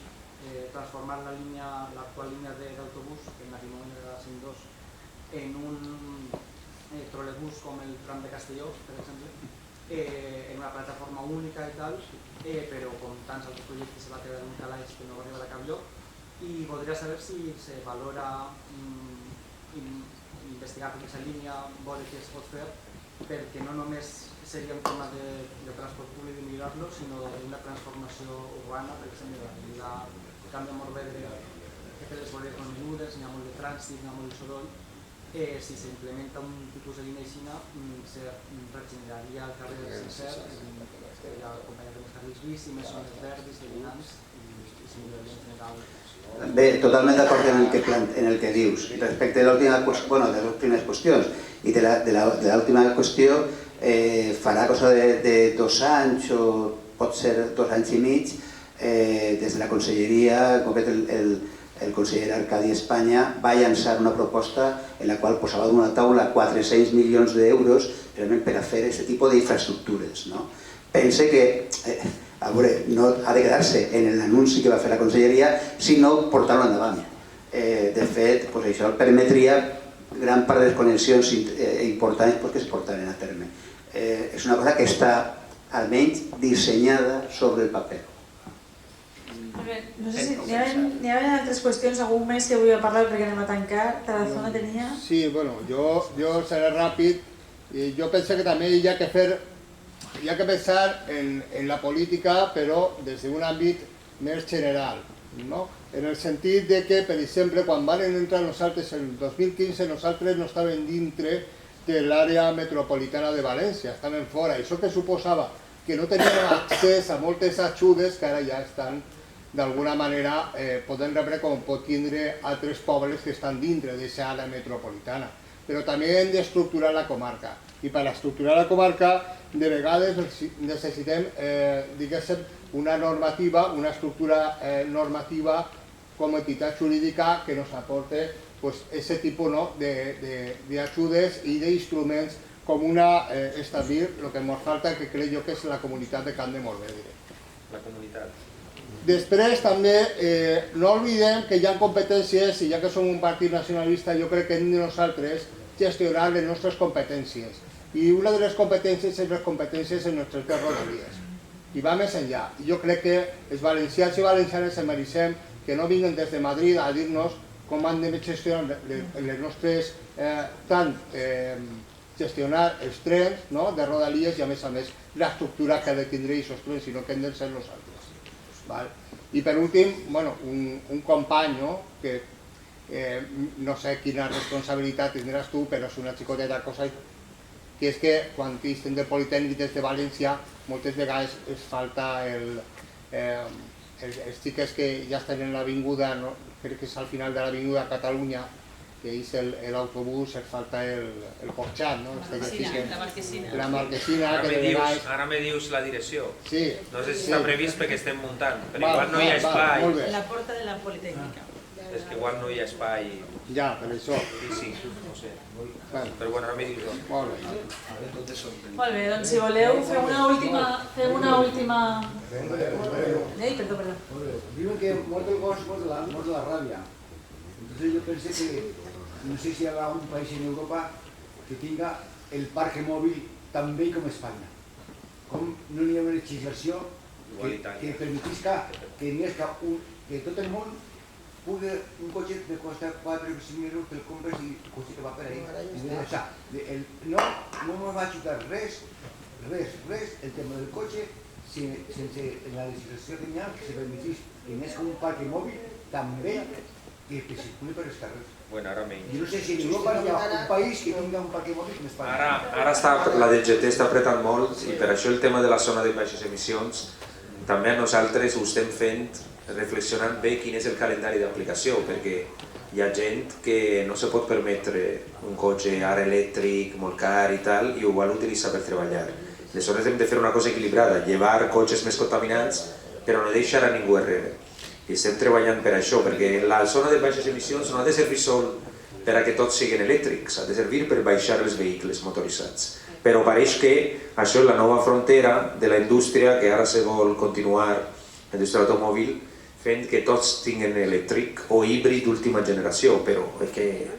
S13: transformar l'actual línia d'autobús, que en aquell moment era la 102, en un trolebús com el tram de Castelló, per exemple, en una plataforma única i tal, però com tants altres projectes se va quedar en un calaix que no va arribar a cap lloc, i voldria saber si se valora investigar per aquesta línia, veure què es pot fer, perquè no només seria un tema de transport públic i millorar-lo, sinó d'una transformació urbana, per exemple, el canvi de Morvedre, que té les voreres molt menudes, n'hi ha molt de trànsit, n'hi ha molt de soroll. Si s'implementa un tipus de línia aixina, se regeneraria el carrer sencer, estaria acompanyat amb els carrils bici, més zones verdes, veïnants, i se milloraria en general.
S5: Bé, totalment d'acord en el que dius. Respecte de les primeres qüestions i de l'última qüestió, farà cosa de 2 anys o pot ser 2 anys i mig, des de la conselleria, en concret el conseller Arcadi Espanya va llançar una proposta en la qual posava d'una taula 400 milions d'euros realment per a fer aquest tipus d'infraestructures. Pense que no ha de quedar-se en l'anunci que va fer la conselleria, sinó portar-lo endavant. De fet, això permetria gran part de les connexions importants que es portaren a terme. És una cosa que està almenys dissenyada sobre el paper.
S1: No sé si n'hi ha altres qüestions, algú més que vull parlar perquè anem a tancar. Tarazona tenia...
S10: Sí, bueno, yo seré rápido. Yo pensé que también hay que pensar en la política, però desde un àmbit més general, no? En el sentit de que, per exemple, quan van entrar nosaltres en el 2015, nosaltres no estàvem dintre de l'àrea metropolitana de València, estàvem fora. Això que suposava que no teníem accés a moltes ajudes que ara ja estan d'alguna manera poden rebre com pot tindre altres pobles que estan dintre d'aquesta àrea metropolitana. Però també hem d'estructurar la comarca. I per estructurar la comarca, de vegades necessitem, diguéssim, una normativa, una estructura normativa com a entitat jurídica que nos aporte aquest tipus d'ajudes i d'instruments com establir el que ens falta, que crec jo que és la comunitat de Camp de Morvedre.
S2: La comunitat.
S10: Després també no oblidem que hi ha competències, i ja que som un partit nacionalista, jo crec que hem de nosaltres gestionar les nostres competències. I una de les competències és les competències en nostres rodalies. I va més enllà. Jo crec que els valencians i valencianes ens mereixem que no vinguin des de Madrid a dir-nos com han de gestionar les nostres, tant gestionar els trens de Rodalies i a més l'estructura que ha de tindre aquests trens, sinó que hem de ser nosaltres. I per últim, un company que no sé quina responsabilitat tindràs tu, però és una xicoteta cosa, que és que quan estem del Politècnic des de València moltes vegades es falta els xiques que ja estan en l'avinguda, crec que és al final de l'avinguda Catalunya, que és l'autobús, es falta el porxat, la marquesina.
S2: Ara me dius la direcció.
S10: Sí.
S2: No sé si està previst perquè estem muntant, però igual no hi ha espai.
S11: La porta de la Politècnica.
S2: És que igual no hi ha espai.
S10: Ja, per això.
S2: Sí, no sé. Però bueno, ara me dius.
S10: Molt bé.
S1: Molt bé, doncs si voleu fem una última... Perdó.
S14: Diuen que mort el gos, mort de la ràbia. Entonces yo pensé que no sé si hay algún país en Europa que tenga el parque móvil tan bé com Espanya. Com no hi ha una legislació que permetisca que tot el món pugui un cotxe que costa 4 o 5 euros, te'l compres i el cotxe que va per ahí. No me va ajudar res el tema del cotxe sense la legislació que hi ha que se permetís que n'és com un parque mòbil també que circuli per els carrers.
S2: Bueno, ara menys.
S14: Jo no sé si en Europa hi ha un país que tingui un parque mòbil com Espanya.
S2: Ara la DGT està apretant molt i per això el tema de la zona de baixes emissions també a nosaltres ho estem fent reflexionant bé quin és el calendari d'aplicació, perquè hi ha gent que no se pot permetre un cotxe ara elèctric molt car i tal i ho vol utilitzar per treballar. Aleshores hem de fer una cosa equilibrada, llevar cotxes més contaminants però no deixar a ningú enrere. I estem treballant per això, perquè la zona de baixes emissions no ha de servir sol per a que tots siguin elèctrics, ha de servir per baixar els vehicles motoritzats. Però pareix que això és la nova frontera de la indústria que ara se vol continuar, la indústria automòbil, fent que tots tinguin elèctric o híbrid d'última generació, però és que,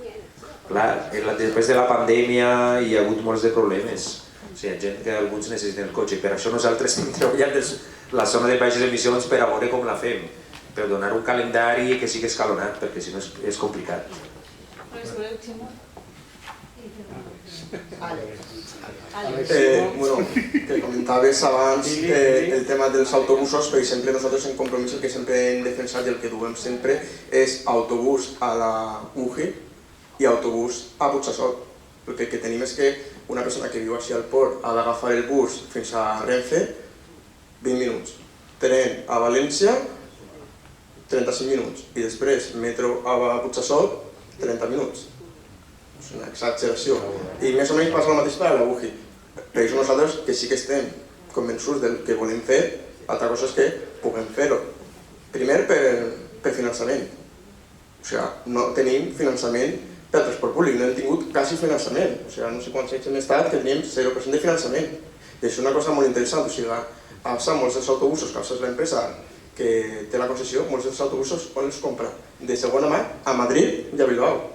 S2: clar, després de la pandèmia hi ha hagut molts de problemes. O sigui, hi ha gent que alguns necessiten el cotxe, per això nosaltres estem treballant la zona de baixes emissions per a veure com la fem, per donar un calendari que sigui escalonat, perquè si no és complicat.
S4: Que comentaves abans el tema dels autobusos, per exemple, nosaltres en Compromís el que sempre hem defensat i el que duem sempre és autobús a la UGI i autobús a Burjassot. El que tenim és que una persona que viu així al port ha d'agafar el bus fins a Renfe 20 minuts, tren a València 35 minuts i després metro a Burjassot 30 minuts. És una exageració. I més o menys passa el mateix per a la UGI. Per això nosaltres que sí que estem convençuts del que volem fer, altra cosa és que puguem fer-ho. Primer per finançament. O sigui, no tenim finançament per transport públic, no hem tingut quasi finançament. O sigui, no sé quants anys hem estat que tenim 0% de finançament. I això és una cosa molt interessant. O sigui, molts dels autobusos que és l'empresa que té la concessió, molts dels autobusos on els compra? De segona mà a Madrid i a Bilbao.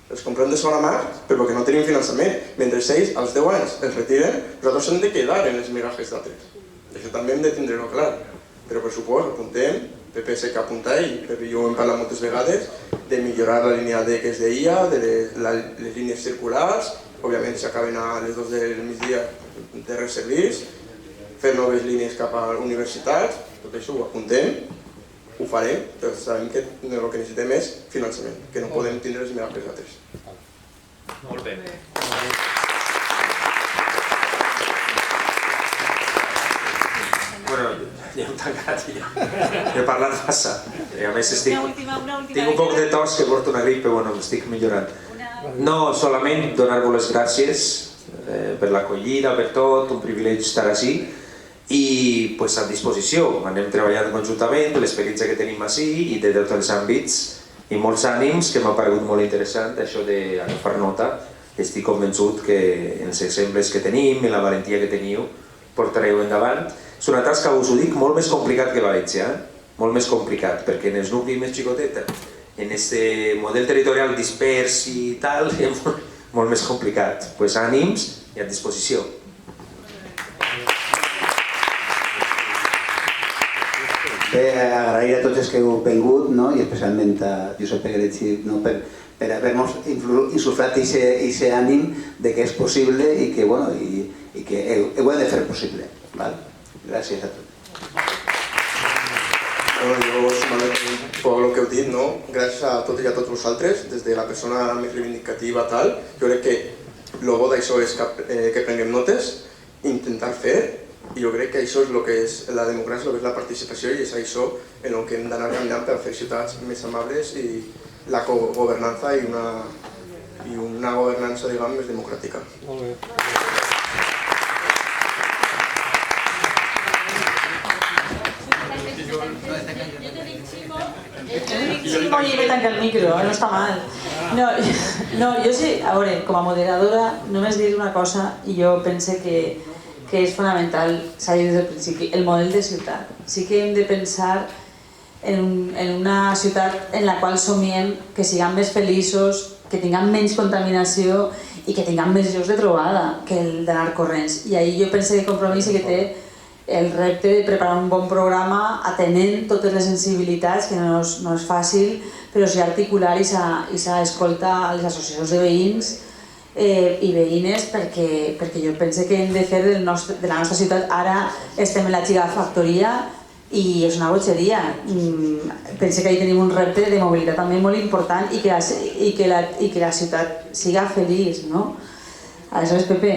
S4: Els comprem de segona mà però perquè no tenim finançament. Mentre ells, als 10 anys, els retiren, nosaltres hem de quedar en els migajes d'altres. Això també hem de tindre-ho clar. Però per supost, apuntem, PPS que apunta ell, perquè jo hem parlat moltes vegades, de millorar la línia D que és d'IA, de les línies circulars, òbviament s'acaben a les 2 del migdia de reservis, fer noves línies cap a universitats, tot això ho apuntem, ho farem, però sabem que el que necessitem és finançament, que no podem tindre els miracles altres.
S2: Molt bé. Bueno, ja hem tancat ja. He parlat massa. A més tinc un poc de tos que porto una grip, però bueno, estic millorant. No, solament donar-vos les gràcies per l'acollida, per tot, un privilegi estar així. I a disposició, anem treballant conjuntament, l'experiència que tenim així i de tots els àmbits i molts ànims que m'ha paregut molt interessant això d'agafar nota. Estic convençut que els exemples que tenim i la valentia que teniu portareu endavant. És una tasca, us ho dic, molt més complicat que València, molt més complicat, perquè en els nuclis més xicotets, en aquest model territorial dispers i tal, és molt més complicat. Doncs ànims i a disposició.
S5: agrair a tots els que heu vengut, no? I especialment a Josep Gretzi, no? per haver-nos insuflat aquest ànim de que és possible i que, bueno, i que ho hem de fer possible. Val? Gràcies a tots.
S4: Jo sumaré el que heu dit, no? Gràcies a totes i a tots vosaltres, des de la persona més reivindicativa tal, jo crec que el bo d'això és que prenguem notes, intentar fer, i jo crec que això és el que és la democràcia, el que és la participació, i és això en el que hem d'anar caminant per fer ciutats més amables i la cogovernança i una governança, diguem, més democràtica. Molt bé.
S1: Ximo i me tanca el micro, no està mal. No, jo sí, a veure, com a moderadora, només dir una cosa, i jo pense que és fonamental, s'ha dit des del principi, el model de ciutat. Sí que hem de pensar en una ciutat en la qual somiem que siguem més feliços, que tinguem menys contaminació i que tinguem més llocs de trobada que el d'anar corrents. I ahir jo pense que Compromís que té el repte de preparar un bon programa atenent totes les sensibilitats, que no és fàcil, però sí articular i s'escolta a les associacions de veïns i veïnes, perquè jo pense que hem de fer de la nostra ciutat. Ara estem en la gigafactoria i és una bogeria. Pense que ahí tenim un repte de mobilitat també molt important i que la ciutat siga feliç, no? Aleshores, Pepe,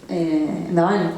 S1: endavant.